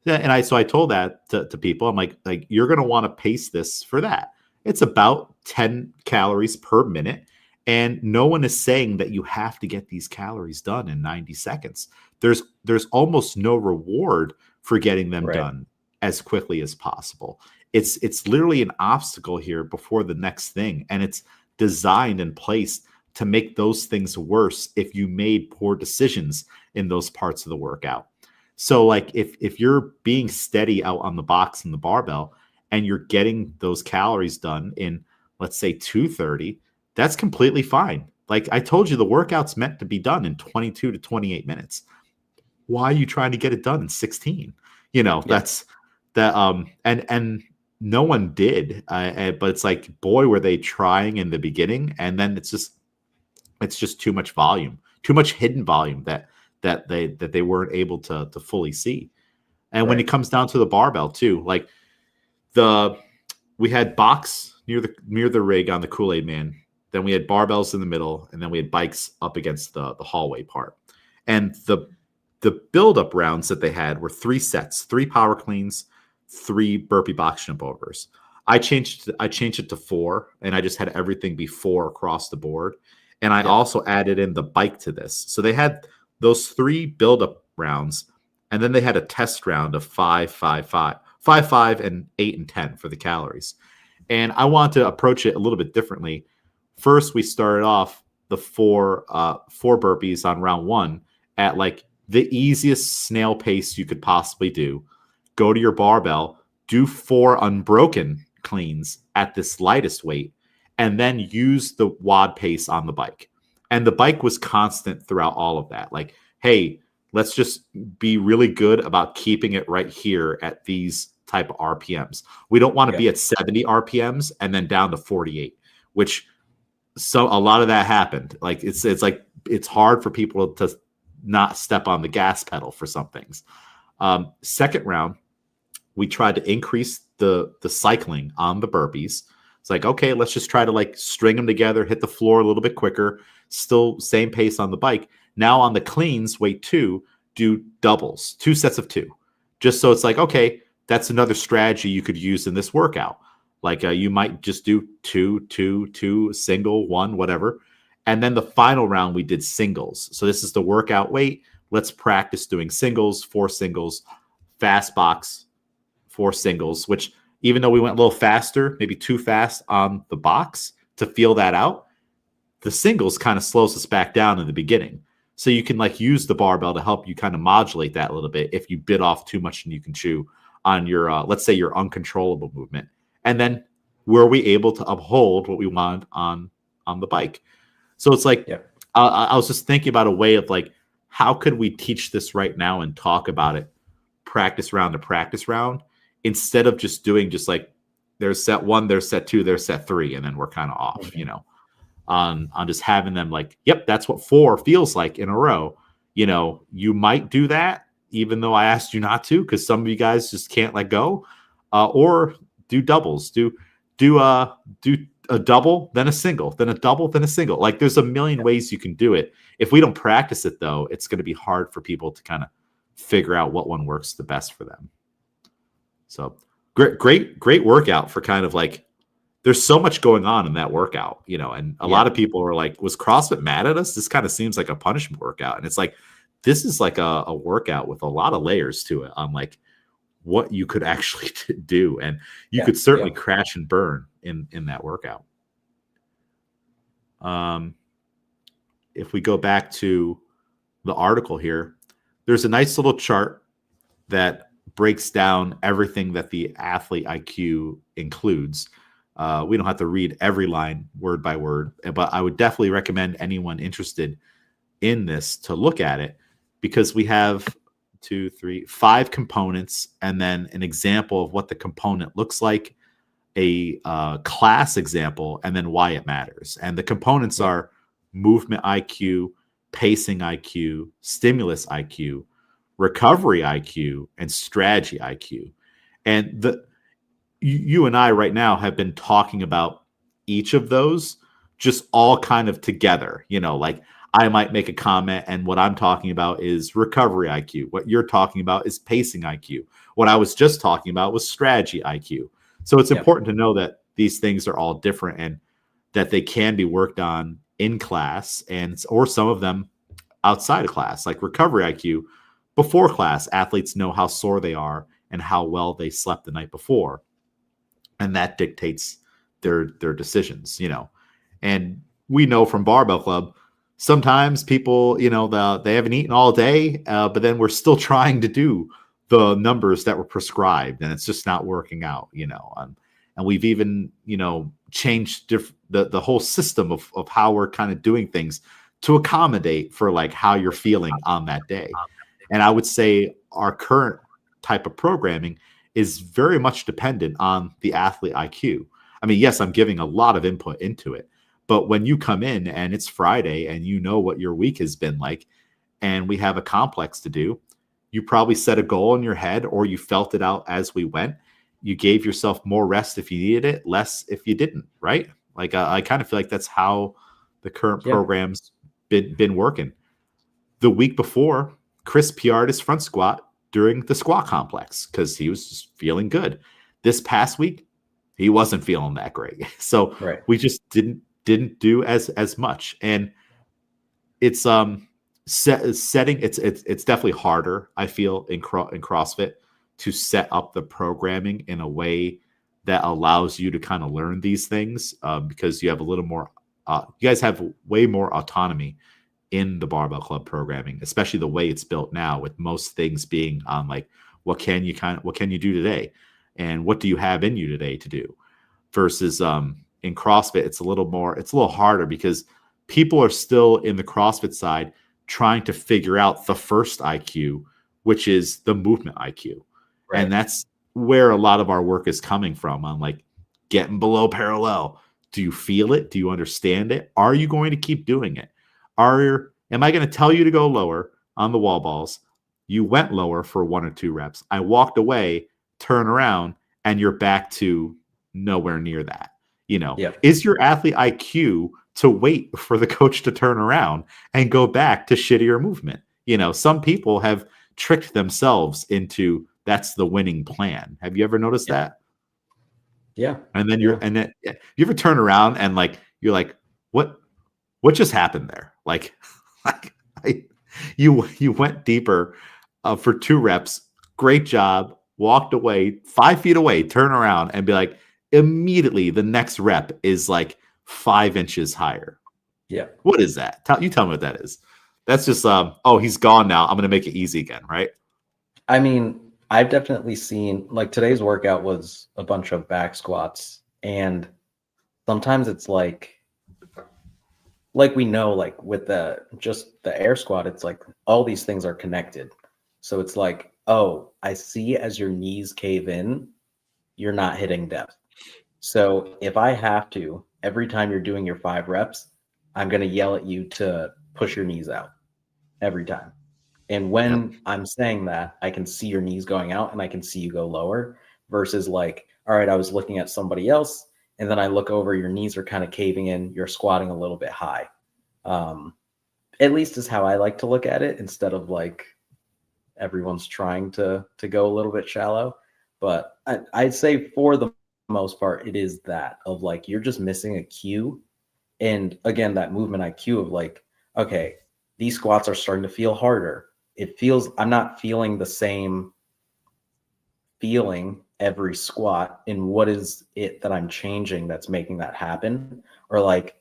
And I told that to people. I'm like you're going to want to pace this for that. It's about 10 calories per minute. And no one is saying that you have to get these calories done in 90 seconds. There's almost no reward for getting them Right. done as quickly as possible. It's literally an obstacle here before the next thing. And it's designed and placed to make those things worse if you made poor decisions in those parts of the workout. So like if you're being steady out on the box and the barbell and you're getting those calories done in, let's say, 230, that's completely fine. Like I told you, the workout's meant to be done in 22 to 28 minutes. Why are you trying to get it done in 16? Yeah. That's that and no one did. But it's like, boy, were they trying in the beginning, and then it's just too much volume, too much hidden volume that they weren't able to fully see. And when Right. it comes down to the barbell too, like we had box near the rig on the Kool-Aid Man, then we had barbells in the middle, and then we had bikes up against the hallway part. And the build-up rounds that they had were 3 sets, 3 power cleans, 3 burpee box jump overs. I changed it to 4, and I just had everything be 4 across the board. And I Yeah. also added in the bike to this. So they had those 3 build-up rounds, and then they had a test round of 5, 5, 5, 5, 5, and 8 and 10 for the calories. And I want to approach it a little bit differently. First, we started off the four burpees on round 1 at like the easiest snail pace you could possibly do. Go to your barbell, do 4 unbroken cleans at this lightest weight, and then use the WOD pace on the bike. And the bike was constant throughout all of that. Like, hey, let's just be really good about keeping it right here at these type of RPMs. We don't want to Yeah. be at 70 RPMs and then down to 48, which so a lot of that happened. Like it's like it's hard for people to not step on the gas pedal for some things. Second round, we tried to increase the cycling on the burpees. It's like, okay, let's just try to like string them together, hit the floor a little bit quicker, still same pace on the bike. Now on the cleans, weight 2, do doubles, 2 sets of 2. Just so it's like, okay, that's another strategy you could use in this workout. Like you might just do 2, 2, 2, single, 1, whatever. And then the final round, we did singles. So this is the workout weight. Let's practice doing singles, 4 singles, fast box, 4 singles, which even though we went a little faster, maybe too fast on the box to feel that out, the singles kind of slows us back down in the beginning. So you can like use the barbell to help you kind of modulate that a little bit if you bit off too much and you can chew on your, let's say, your uncontrollable movement. And then were we able to uphold what we want on the bike? So it's like, Yeah. I was just thinking about a way of like, how could we teach this right now and talk about it practice round to practice round instead of just doing just like there's set 1, there's set 2, there's set 3, and then we're kind of off, Mhm. on just having them like, yep, that's what 4 feels like in a row. You might do that even though I asked you not to, because some of you guys just can't let go, or do doubles, do a double, then a single, then a double, then a single. Like there's a million ways you can do it. If we don't practice it though, it's going to be hard for people to kind of figure out what one works the best for them. So great workout for kind of like, there's so much going on in that workout, and a lot of people are like, was CrossFit mad at us? This kind of seems like a punishment workout. And it's like, this is like a workout with a lot of layers to it on like what you could actually do. And you could certainly crash and burn in that workout. If we go back to the article here, there's a nice little chart that breaks down everything that the athlete IQ includes. We don't have to read every line word by word, but I would definitely recommend anyone interested in this to look at it, because we have 2, 3, 5 components, and then an example of what the component looks like, a class example, and then why it matters. And the components are movement IQ, pacing IQ, stimulus IQ, recovery IQ, and strategy IQ. And you and I right now have been talking about each of those just all kind of together. Like I might make a comment, and what I'm talking about is recovery IQ. What you're talking about is pacing IQ. What I was just talking about was strategy IQ. So it's important to know that these things are all different and that they can be worked on in class or some of them outside of class, like recovery IQ. Before class, athletes know how sore they are and how well they slept the night before. And that dictates their decisions, And we know from Barbell Club, sometimes people, they haven't eaten all day, but then we're still trying to do the numbers that were prescribed, and it's just not working out, and we've even, changed the whole system of how we're kind of doing things to accommodate for like how you're feeling on that day. And I would say our current type of programming is very much dependent on the athlete IQ. I mean, yes, I'm giving a lot of input into it, but when you come in and it's Friday and you know what your week has been like, and we have a complex to do, you probably set a goal in your head, or you felt it out as we went. You gave yourself more rest if you needed it, less if you didn't, right? Like I kind of feel like that's how the current program's been working. The week before, Chris PR'd his front squat during the squat complex because he was just feeling good. This past week, he wasn't feeling that great. So we just didn't do as much. And it's setting it's definitely harder, I feel, in CrossFit to set up the programming in a way that allows you to kind of learn these things, because you have a little more you guys have way more autonomy in the Barbell Club programming, especially the way it's built now, with most things being on like, what can you do today, and what do you have in you today to do, versus in CrossFit it's a little harder, because people are still in the CrossFit side trying to figure out the first IQ, which is the movement IQ. And that's where a lot of our work is coming from, on like getting below parallel. Do you feel it? Do you understand it? Are you going to keep doing it? Am I going to tell you to go lower on the wall balls? You went lower for 1 or 2 reps. I walked away, turn around, and you're back to nowhere near that. Is your athlete IQ to wait for the coach to turn around and go back to shittier movement? Some people have tricked themselves into that's the winning plan. Have you ever noticed that? Yeah. And then you ever turn around and like, you're like, what just happened there? Like you went deeper for 2 reps. Great job. Walked away 5 feet away, turn around and be like, immediately the next rep is like 5 inches higher. Yeah. What is that? Tell me what that is. That's just, he's gone now, I'm going to make it easy again, right? I mean, I've definitely seen, like, today's workout was a bunch of back squats, and sometimes it's like we know, like with the air squat, it's like all these things are connected. So it's like, oh, I see as your knees cave in, you're not hitting depth. So if I have to, every time you're doing your 5 reps, I'm going to yell at you to push your knees out every time. And when I'm saying that, I can see your knees going out and I can see you go lower, versus like, all right, I was looking at somebody else and then I look over, your knees are kind of caving in, you're squatting a little bit high. At least is how I like to look at it, instead of like everyone's trying to go a little bit shallow. But I'd say for the most part, it is that of like, you're just missing a cue. And again, that movement IQ of like, okay, these squats are starting to feel harder. I'm not feeling the same feeling every squat, and what is it that I'm changing that's making that happen? Or like,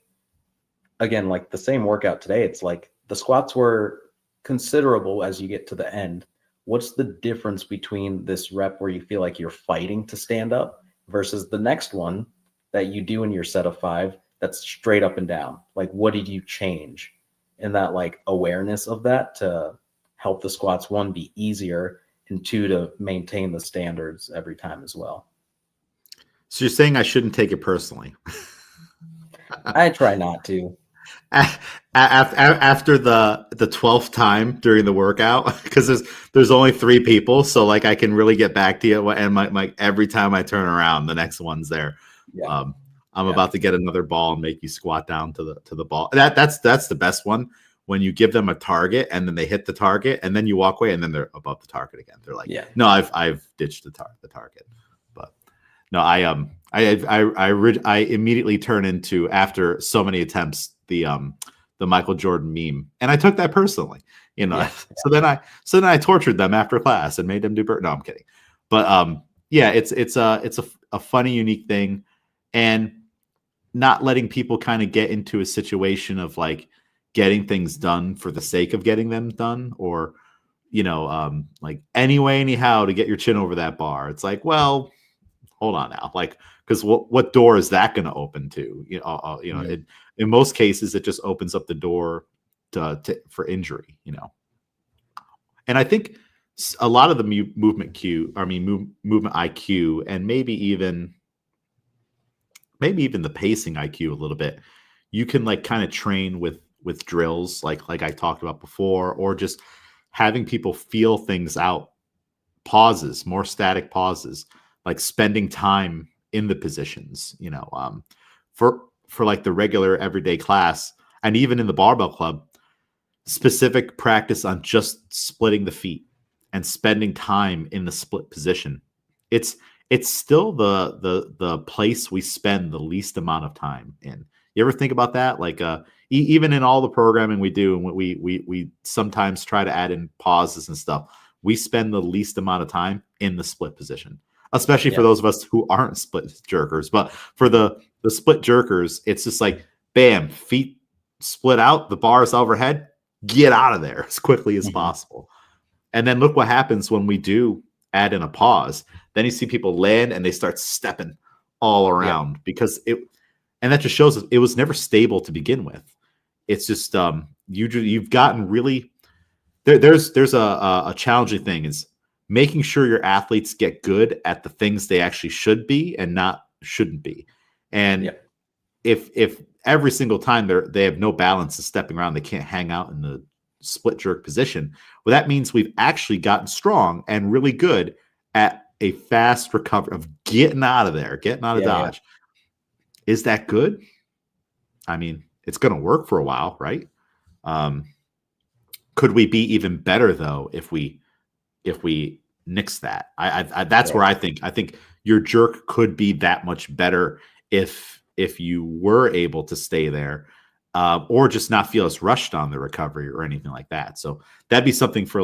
again, like the same workout today, it's like the squats were considerable as you get to the end, what's the difference between this rep where you feel like you're fighting to stand up versus the next one that you do in your set of 5 that's straight up and down? Like, what did you change in that like awareness of that to help the squats, 1, be easier, and 2, to maintain the standards every time as well? So you're saying I shouldn't take it personally? I try not to. After the 12th time during the workout, because there's only 3 people, so like I can really get back to you, and my every time I turn around, the next one's there. Yeah. I'm about to get another ball and make you squat down to the ball. That's the best one, when you give them a target and then they hit the target and then you walk away and then they're above the target again. They're like, no, I've ditched the target. But no, I immediately turn into, after so many attempts, the Michael Jordan meme, and I took that personally, you know. Yeah. So then I tortured them after class and made them do no, I'm kidding. But yeah, it's a funny, unique thing, and not letting people kind of get into a situation of like getting things done for the sake of getting them done, or you know, like anyway, anyhow, to get your chin over that bar. It's like, well, hold on now, like, because what door is that going to open to? You know, in most cases, it just opens up the door for injury. You know, and I think a lot of the movement IQ, and maybe even the pacing IQ a little bit, you can like kind of train with drills like I talked about before, or just having people feel things out, pauses, more static pauses, like spending time in the positions, you know, for like the regular everyday class, and even in the barbell club, specific practice on just splitting the feet and spending time in the split position. It's still the place we spend the least amount of time in. You ever think about that? Like, even in all the programming we do, and we sometimes try to add in pauses and stuff, we spend the least amount of time in the split position, especially for those of us who aren't split jerkers. But for the split jerkers, it's just like, bam, feet split out, the bar is overhead, get out of there as quickly as possible. And then look what happens when we do add in a pause. Then you see people land and they start stepping all around, because and that just shows us it was never stable to begin with. It's just you've gotten really there's a challenging thing, is making sure your athletes get good at the things they actually should be and not shouldn't be. And if every single time they have no balance and stepping around, they can't hang out in the split jerk position, well, that means we've actually gotten strong and really good at a fast recovery of getting out of there, getting out of dodge. Is that good? I mean, it's going to work for a while, right? Could we be even better though if we nix that? That's where I think your jerk could be that much better if you were able to stay there, or just not feel as rushed on the recovery or anything like that. So that'd be something for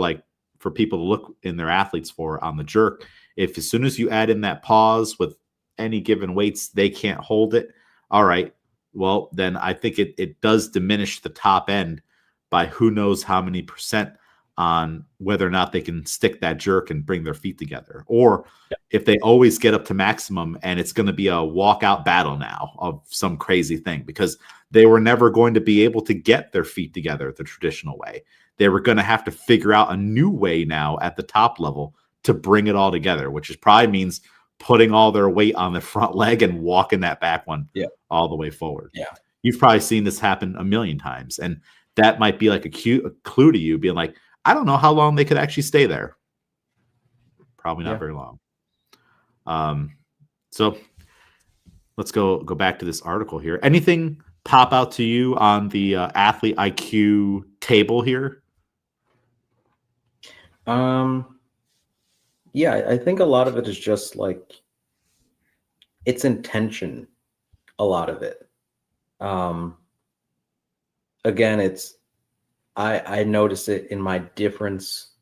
people to look in their athletes for on the jerk. If as soon as you add in that pause with any given weights, they can't hold it, all right, well, then I think it does diminish the top end by who knows how many % on whether or not they can stick that jerk and bring their feet together. Or if they always get up to maximum and it's going to be a walkout battle now of some crazy thing, because they were never going to be able to get their feet together the traditional way. They were going to have to figure out a new way now at the top level to bring it all together, which is probably means putting all their weight on the front leg and walking that back one all the way forward. Yeah. You've probably seen this happen a million times. And that might be like a clue to you, being like, I don't know how long they could actually stay there. Probably not very long. So let's go back to this article here. Anything pop out to you on the athlete IQ table here? Yeah, I think a lot of it is just like it's intention. A lot of it. Again, it's I notice it in my difference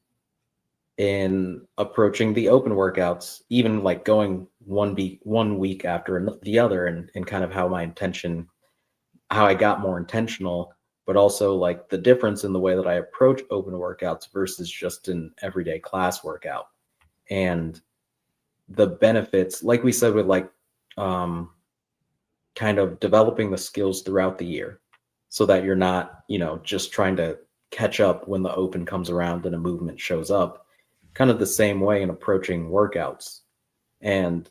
in approaching the open workouts, even like going one week after the other, and kind of how my intention, how I got more intentional, but but also like the difference in the way that I approach open workouts versus just an everyday class workout. And the benefits, like we said, with like kind of developing the skills throughout the year so that you're not, just trying to catch up when the open comes around and a movement shows up, kind of the same way in approaching workouts. And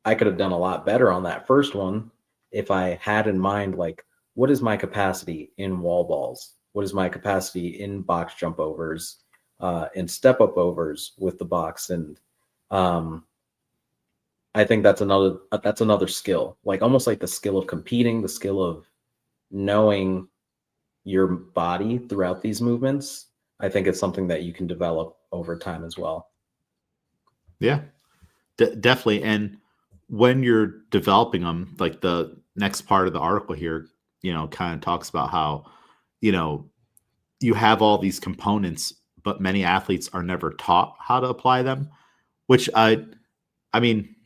I could have done a lot better on that first one if I had in mind, like, what is my capacity in wall balls? What is my capacity in box jump overs, and step up overs with the box? And I think that's another skill, like almost like the skill of competing, the skill of knowing your body throughout these movements. I think it's something that you can develop over time as well. Yeah, definitely. And when you're developing them, like the next part of the article here, kind of talks about how, you have all these components, but many athletes are never taught how to apply them, which I mean,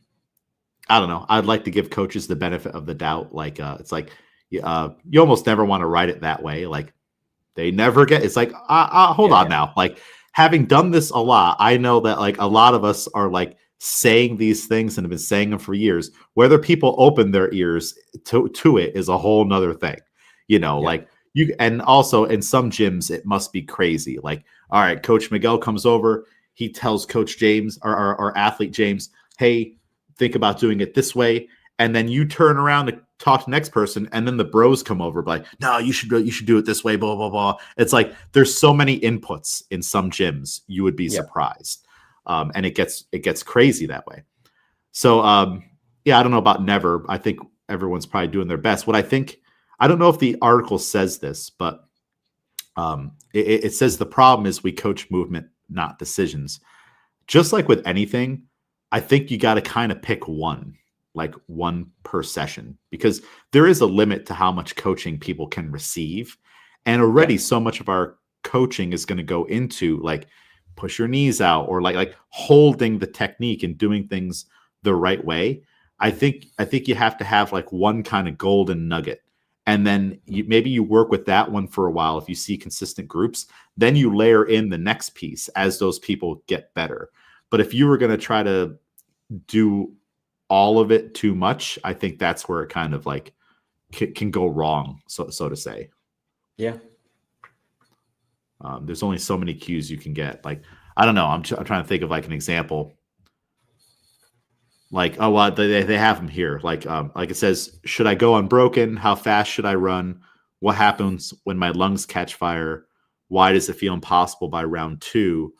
I don't know. I'd like to give coaches the benefit of the doubt. Like, it's like, you almost never want to write it that way. Like, they never get, it's like, hold on now. Like, having done this a lot, I know that like a lot of us are like saying these things and have been saying them for years. Whether people open their ears to it is a whole nother thing, like and also in some gyms, it must be crazy. Like, all right, Coach Miguel comes over, he tells Coach James or athlete James, hey, think about doing it this way. And then you turn around to talk to the next person, and then the bros come over like, no, you should do it this way, blah, blah, blah. It's like there's so many inputs in some gyms, you would be surprised. And it gets crazy that way. So I don't know about never. I think everyone's probably doing their best. What I don't know if the article says this, but it says the problem is we coach movement, not decisions. Just like with anything, I think you got to kind of pick one per session, because there is a limit to how much coaching people can receive. And already so much of our coaching is going to go into like push your knees out or like holding the technique and doing things the right way. I think you have to have like one kind of golden nugget. And then maybe you work with that one for a while. If you see consistent groups, then you layer in the next piece as those people get better. But if you were going to try to do all of it too much, I think that's where it kind of like can go wrong, so to say. Yeah. There's only so many cues you can get. Like, I don't know. I'm trying to think of like an example. Like, oh, well, they have them here. Like it says, should I go unbroken? How fast should I run? What happens when my lungs catch fire? Why does it feel impossible by round 2?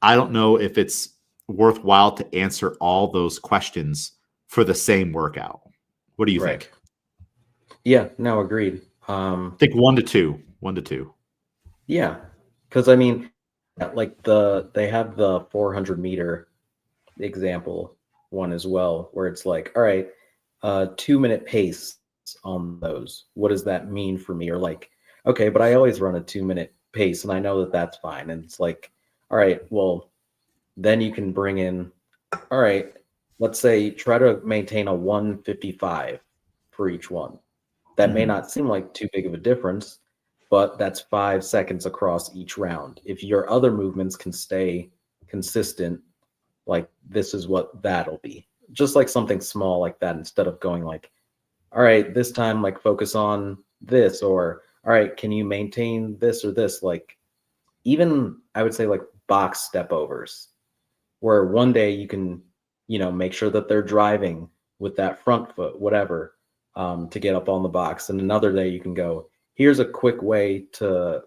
I don't know if it's worthwhile to answer all those questions for the same workout. What do you think? Yeah, no, agreed. I think 1 to 2. 1 to 2. Yeah, because I mean, like they have the 400-meter example one as well, where it's like, all right, 2-minute pace on those. What does that mean for me? Or like, okay, but I always run a 2-minute pace, and I know that that's fine. And it's like, all right, well, then you can bring in, all right, let's say try to maintain a 155 for each one. That may not seem like too big of a difference, but that's 5 seconds across each round. If your other movements can stay consistent, like this is what that'll be. Just like something small like that, instead of going like, all right, this time like focus on this, or all right, can you maintain this or this? Like even I would say like box step overs, where one day you can, make sure that they're driving with that front foot, whatever, to get up on the box. And another day you can go, here's a quick way to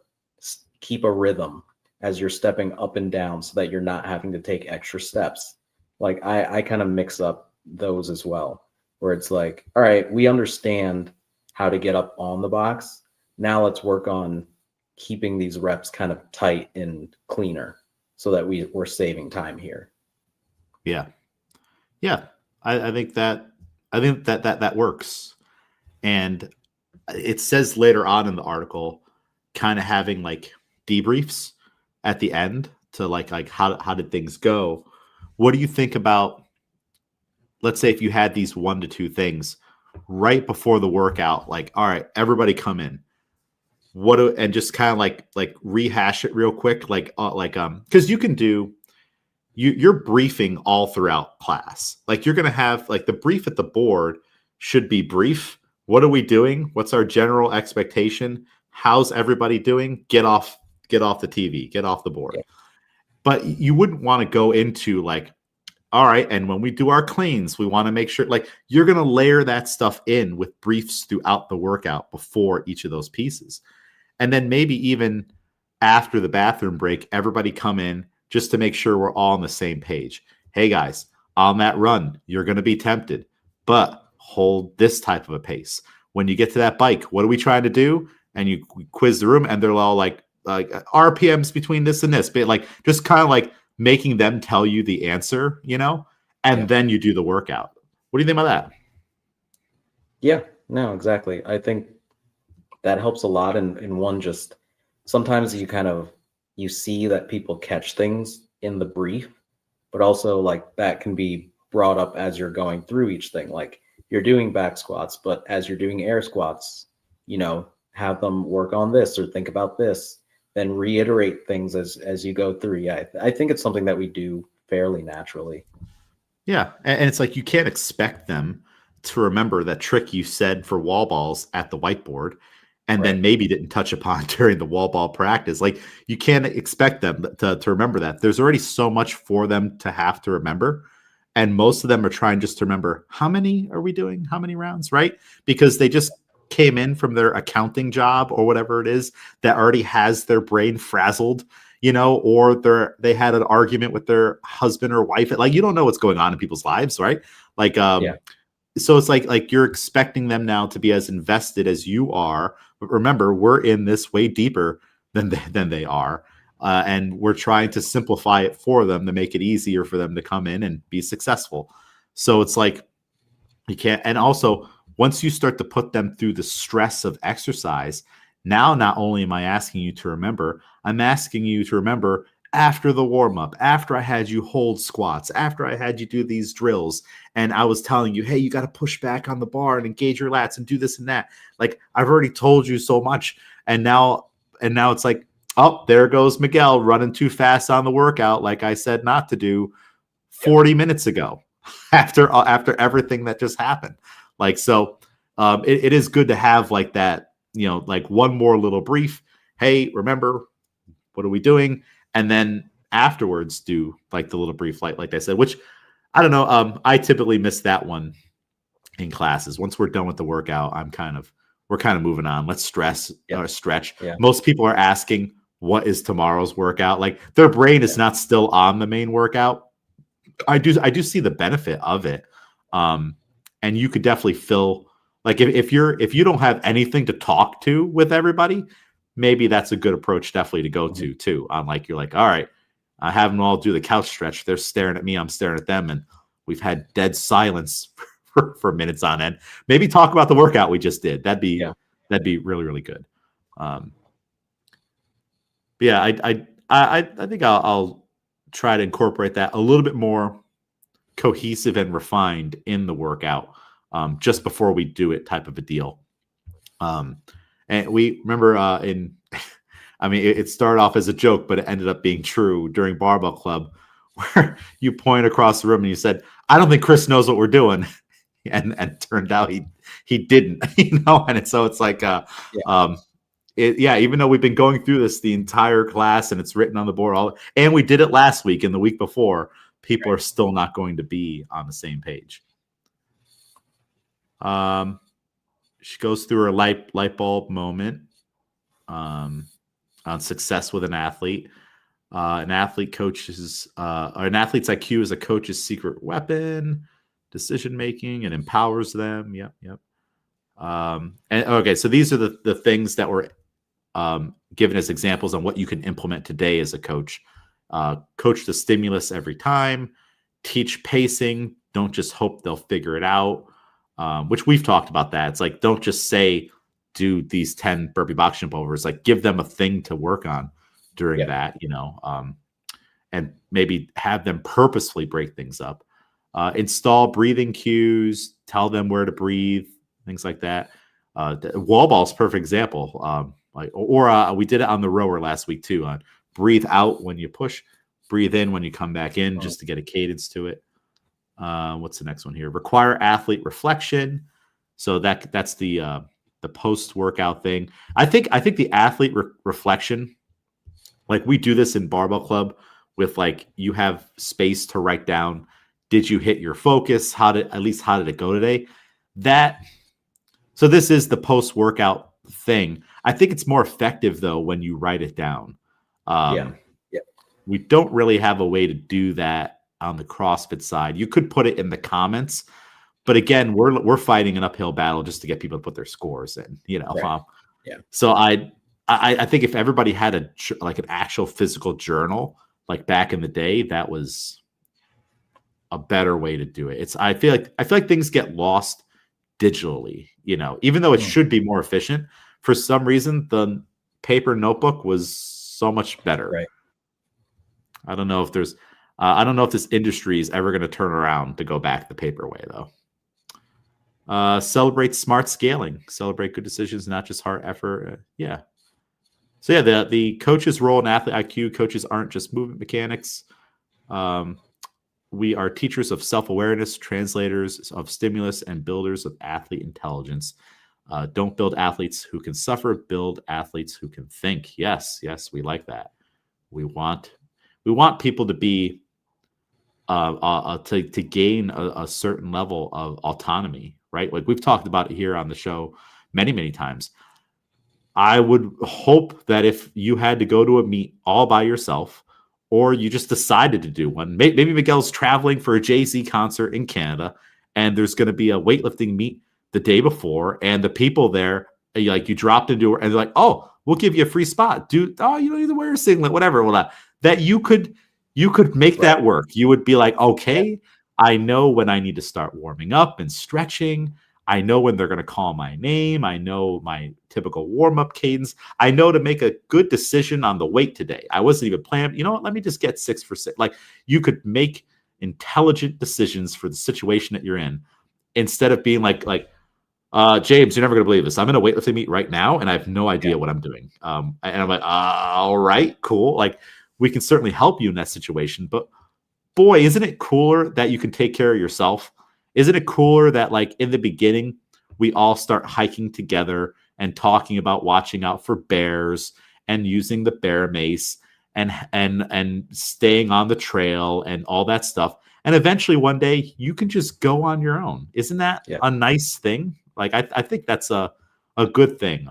keep a rhythm as you're stepping up and down so that you're not having to take extra steps. Like I kind of mix up those as well, where it's like, all right, we understand how to get up on the box. Now let's work on keeping these reps kind of tight and cleaner so that we're saving time here. Yeah. Yeah. I think that works. And it says later on in the article, kind of having like debriefs at the end to like how did things go? What do you think about, let's say if you had these 1 to 2 things right before the workout, like, all right, everybody come in. and just kind of like rehash it real quick, because you can do you're briefing all throughout class. Like you're going to have like the brief at the board should be brief. What are we doing? What's our general expectation? How's everybody doing? Get off the TV, get off the board. Yeah. But you wouldn't want to go into like, all right, and when we do our cleans, we want to make sure like you're going to layer that stuff in with briefs throughout the workout before each of those pieces. And then maybe even after the bathroom break, everybody come in just to make sure we're all on the same page. Hey guys, on that run, you're going to be tempted, but hold this type of a pace. When you get to that bike, what are we trying to do? And you quiz the room and they're all like RPMs between this and this, but like just kind of like making them tell you the answer, and then you do the workout. What do you think about that? Yeah, no, exactly. I think that helps a lot. In one, just sometimes you see that people catch things in the brief, but also like that can be brought up as you're going through each thing. Like you're doing back squats, but as you're doing air squats, have them work on this or think about this, then reiterate things as you go through. Yeah, I think it's something that we do fairly naturally. Yeah, and it's like you can't expect them to remember that trick you said for wall balls at the whiteboard and then maybe didn't touch upon during the wall ball practice. Like you can't expect them to remember that. There's already so much for them to have to remember. And most of them are trying just to remember, how many are we doing? How many rounds, right? Because they just came in from their accounting job or whatever it is that already has their brain frazzled, or they had an argument with their husband or wife. Like you don't know what's going on in people's lives, right? Like, so it's like you're expecting them now to be as invested as you are. But remember, we're in this way deeper than they are. And we're trying to simplify it for them to make it easier for them to come in and be successful. So it's like you can't. And also, once you start to put them through the stress of exercise, now not only am I asking you to remember, I'm asking you to remember after the warm up, after I had you hold squats, after I had you do these drills, and I was telling you, hey, you got to push back on the bar and engage your lats and do this and that. Like I've already told you so much, and now it's like, oh, there goes Miguel running too fast on the workout, like I said not to do 40 minutes ago, after everything that just happened. Like so, it is good to have like that, like one more little brief. Hey, remember, what are we doing? And then afterwards do like the little brief, like I said, which I don't know. I typically miss that one in classes. Once we're done with the workout, we're kind of moving on. Let's stretch. Yeah. Most people are asking, what is tomorrow's workout? Like their brain is not still on the main workout. I do see the benefit of it. And you could definitely fill, like if you don't have anything to talk to with everybody, maybe that's a good approach definitely to go to too. On like, you're like, all right, I have them all do the couch stretch. They're staring at me. I'm staring at them. And we've had dead silence for minutes on end. Maybe talk about the workout we just did. That'd be really, really good. Yeah, I think I'll try to incorporate that a little bit more cohesive and refined in the workout just before we do it, type of a deal. And we remember it started off as a joke, but it ended up being true during Barbell Club, where you point across the room and you said, I don't think Chris knows what we're doing. And turned out he didn't, and so it's like, even though we've been going through this the entire class and it's written on the board and we did it last week and the week before, people are still not going to be on the same page. She goes through her light bulb moment on success with an athlete. An athlete's IQ is a coach's secret weapon, decision making, and empowers them. Yep. And okay, so these are the things that were given as examples on what you can implement today as a coach. Coach the stimulus every time. Teach pacing. Don't just hope they'll figure it out. Which we've talked about that. It's like, don't just say, do these 10 burpee box jump overs. Like, give them a thing to work on during that, and maybe have them purposefully break things up. Install breathing cues. Tell them where to breathe. Things like that. Wall ball's perfect example. like, or we did it on the rower last week too. On breathe out when you push, breathe in when you come back in, just to get a cadence to it. What's the next one here? Require athlete reflection. So that's the post workout thing. I think the athlete reflection, like we do this in Barbell Club with like you have space to write down. Did you hit your focus? How did it go today? So this is the post workout thing. I think it's more effective though when you write it down. Yeah. We don't really have a way to do that on the CrossFit side. You could put it in the comments, but again, we're fighting an uphill battle just to get people to put their scores in. Right. So I think if everybody had an actual physical journal, like back in the day, that was a better way to do it. I feel like things get lost digitally, even though it should be more efficient. For some reason, the paper notebook was so much better. Right. I don't know if this industry is ever going to turn around to go back the paper way, though. Celebrate smart scaling. Celebrate good decisions, not just hard effort. Yeah. So yeah, the coach's role in athlete IQ. Coaches aren't just movement mechanics. We are teachers of self-awareness, translators of stimulus, and builders of athlete intelligence. Don't build athletes who can suffer. Build athletes who can think. Yes, we like that. We want people to be to gain a certain level of autonomy, right? Like we've talked about it here on the show many, many times. I would hope that if you had to go to a meet all by yourself, or you just decided to do one, maybe Miguel's traveling for a Jay-Z concert in Canada, and there's going to be a weightlifting meet the day before, and the people there, like you dropped into, and they're like, "Oh, we'll give you a free spot, dude. Oh, you don't need to wear a singlet, whatever." Well, that you could make that work. You would be like, okay, I know when I need to start warming up and stretching. I know when they're going to call my name. I know my typical warm-up cadence. I know to make a good decision on the weight today. I wasn't even planning. You know what? Let me just get 6 for 6. Like you could make intelligent decisions for the situation that you're in, instead of being like James, you're never going to believe this. I'm in a weightlifting meet right now, and I have no idea what I'm doing. And I'm like, all right, cool. Like we can certainly help you in that situation, but boy, isn't it cooler that you can take care of yourself? Isn't it cooler that like in the beginning, we all start hiking together and talking about watching out for bears and using the bear mace and staying on the trail and all that stuff. And eventually one day you can just go on your own. Isn't that a nice thing? Like, I think that's a good thing.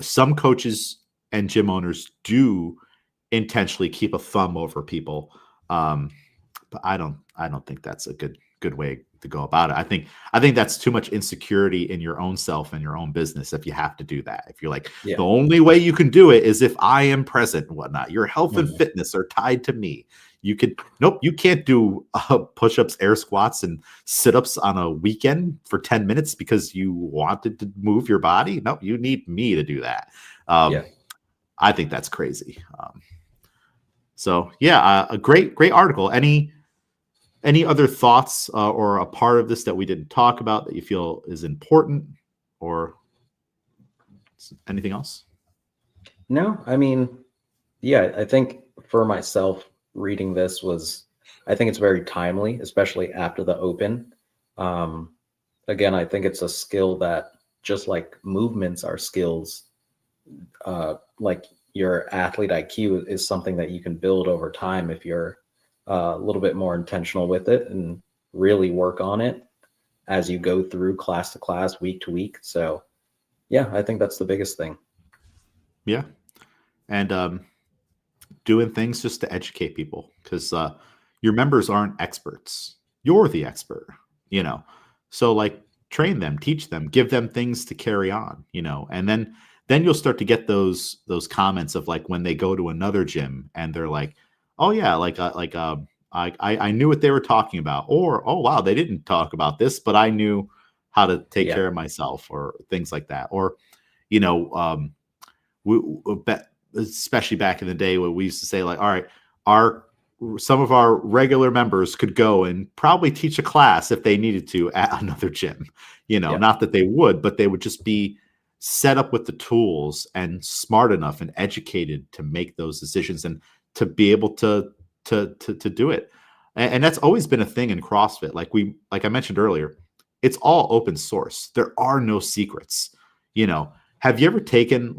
Some coaches and gym owners do intentionally keep a thumb over people. But I don't think that's a good way to go about it. I think that's too much insecurity in your own self and your own business if you have to do that. If you're like, the only way you can do it is if I am present and whatnot. Your health and fitness are tied to me. You can't do push-ups, air squats, and sit-ups on a weekend for 10 minutes because you wanted to move your body. No, you need me to do that. I think that's crazy. So yeah, a great article. Any other thoughts or a part of this that we didn't talk about that you feel is important, or anything else? No, I mean, I think for myself, reading this I think it's very timely, especially after the Open. Again, I think it's a skill that, just like movements are skills, like your athlete IQ is something that you can build over time if you're a little bit more intentional with it and really work on it as you go through class to class, week to week. So yeah, I think that's the biggest thing. Yeah. And doing things just to educate people, because your members aren't experts. You're the expert, so like train them, teach them, give them things to carry on, and then you'll start to get those comments of like when they go to another gym and they're like, oh yeah, I knew what they were talking about, or oh wow, they didn't talk about this, but I knew how to take care of myself, or things like that. Or especially back in the day when we used to say like, all right, some of our regular members could go and probably teach a class if they needed to at another gym, not that they would, but they would just be set up with the tools and smart enough and educated to make those decisions and to be able to do it. And that's always been a thing in CrossFit. Like I mentioned earlier, it's all open source. There are no secrets. Have you ever taken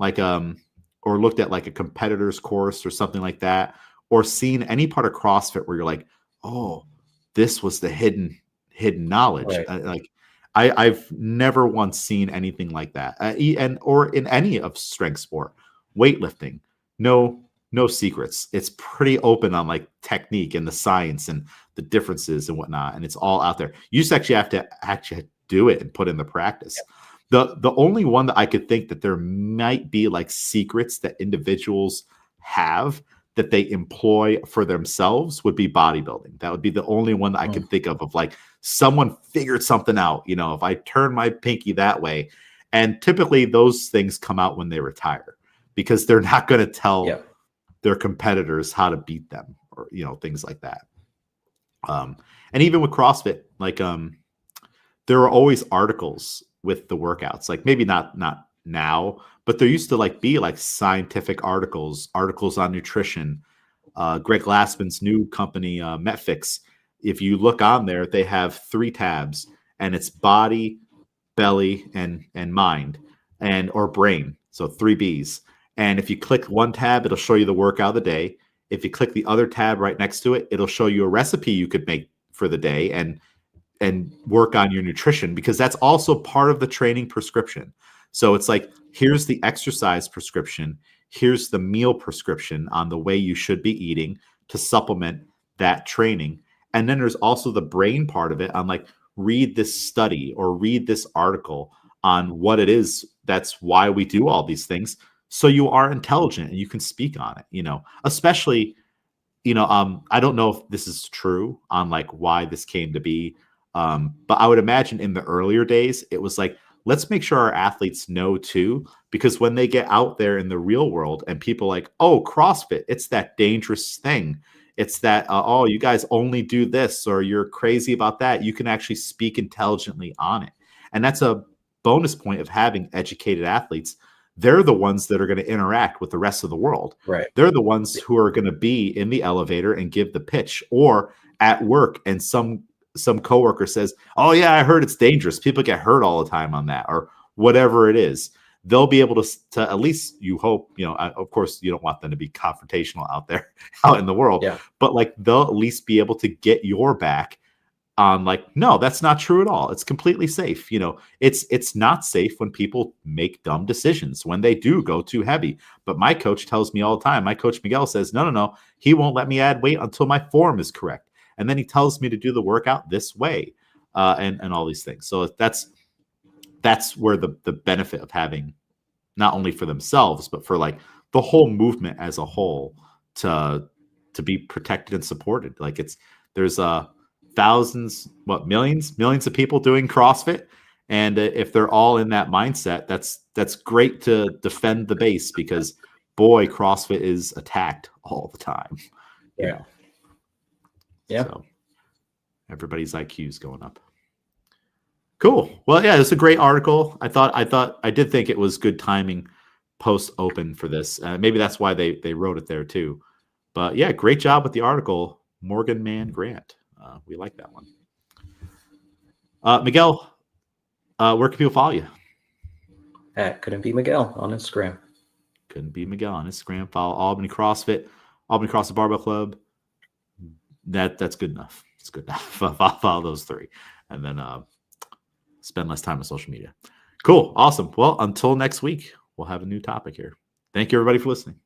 or looked at like a competitor's course or something like that, or seen any part of CrossFit where you're like, oh, this was the hidden knowledge? Right. I've never once seen anything like that, or in any of strength sport, weightlifting. No secrets. It's pretty open on like technique and the science and the differences and whatnot, and it's all out there. You just actually have to do it and put in the practice. The only one that I could think that there might be like secrets that individuals have that they employ for themselves would be bodybuilding. That would be the only one that I could think of like someone figured something out. If I turn my pinky that way, and typically those things come out when they retire because they're not going to tell their competitors how to beat them or things like that. And even with CrossFit, like there are always articles with the workouts, like maybe not now, but there used to be scientific articles on nutrition. Greg Glassman's new company, MetFix, if you look on there, they have 3 tabs, and it's body, belly, and mind, or brain. So 3 B's. And if you click one tab, it'll show you the workout of the day. If you click the other tab right next to it, it'll show you a recipe you could make for the day and work on your nutrition, because that's also part of the training prescription. So it's like, here's the exercise prescription, here's the meal prescription on the way you should be eating to supplement that training. And then there's also the brain part of it on like, read this study or read this article on what it is. That's why we do all these things. So you are intelligent and you can speak on it, especially, I don't know if this is true on like why this came to be. But I would imagine in the earlier days, it was like, let's make sure our athletes know too, because when they get out there in the real world and people like, oh, CrossFit, it's that dangerous thing. It's that, oh, you guys only do this, or you're crazy about that. You can actually speak intelligently on it. And that's a bonus point of having educated athletes. They're the ones that are going to interact with the rest of the world. Right. They're the ones who are going to be in the elevator and give the pitch, or at work and some coworker says, oh yeah, I heard it's dangerous. People get hurt all the time on that, or whatever it is. They'll be able to at least, you hope, of course you don't want them to be confrontational out there, out in the world, but like they'll at least be able to get your back on like, no, that's not true at all. It's completely safe. It's not safe when people make dumb decisions, when they do go too heavy. But my coach tells me all the time, my coach Miguel says, no, he won't let me add weight until my form is correct. And then he tells me to do the workout this way, and all these things. So that's where the benefit of having, not only for themselves, but for like the whole movement as a whole, to be protected and supported. Like there's thousands, millions of people doing CrossFit. And if they're all in that mindset, that's great to defend the base, because boy, CrossFit is attacked all the time. Yeah. So everybody's IQ is going up. Cool. Well, yeah, it's a great article. I did think it was good timing post open for this. Maybe that's why they wrote it there too. But yeah, great job with the article, Morgan Mann Grant. We like that one. Miguel, where can people follow you? At Couldn't Be Miguel on Instagram. Couldn't Be Miguel on Instagram. Follow Albany CrossFit, Albany CrossFit Barbell Club. That's good enough. It's good enough. Follow those 3, and then spend less time on social media. Cool. Awesome. Well, until next week, we'll have a new topic here. Thank you, everybody, for listening.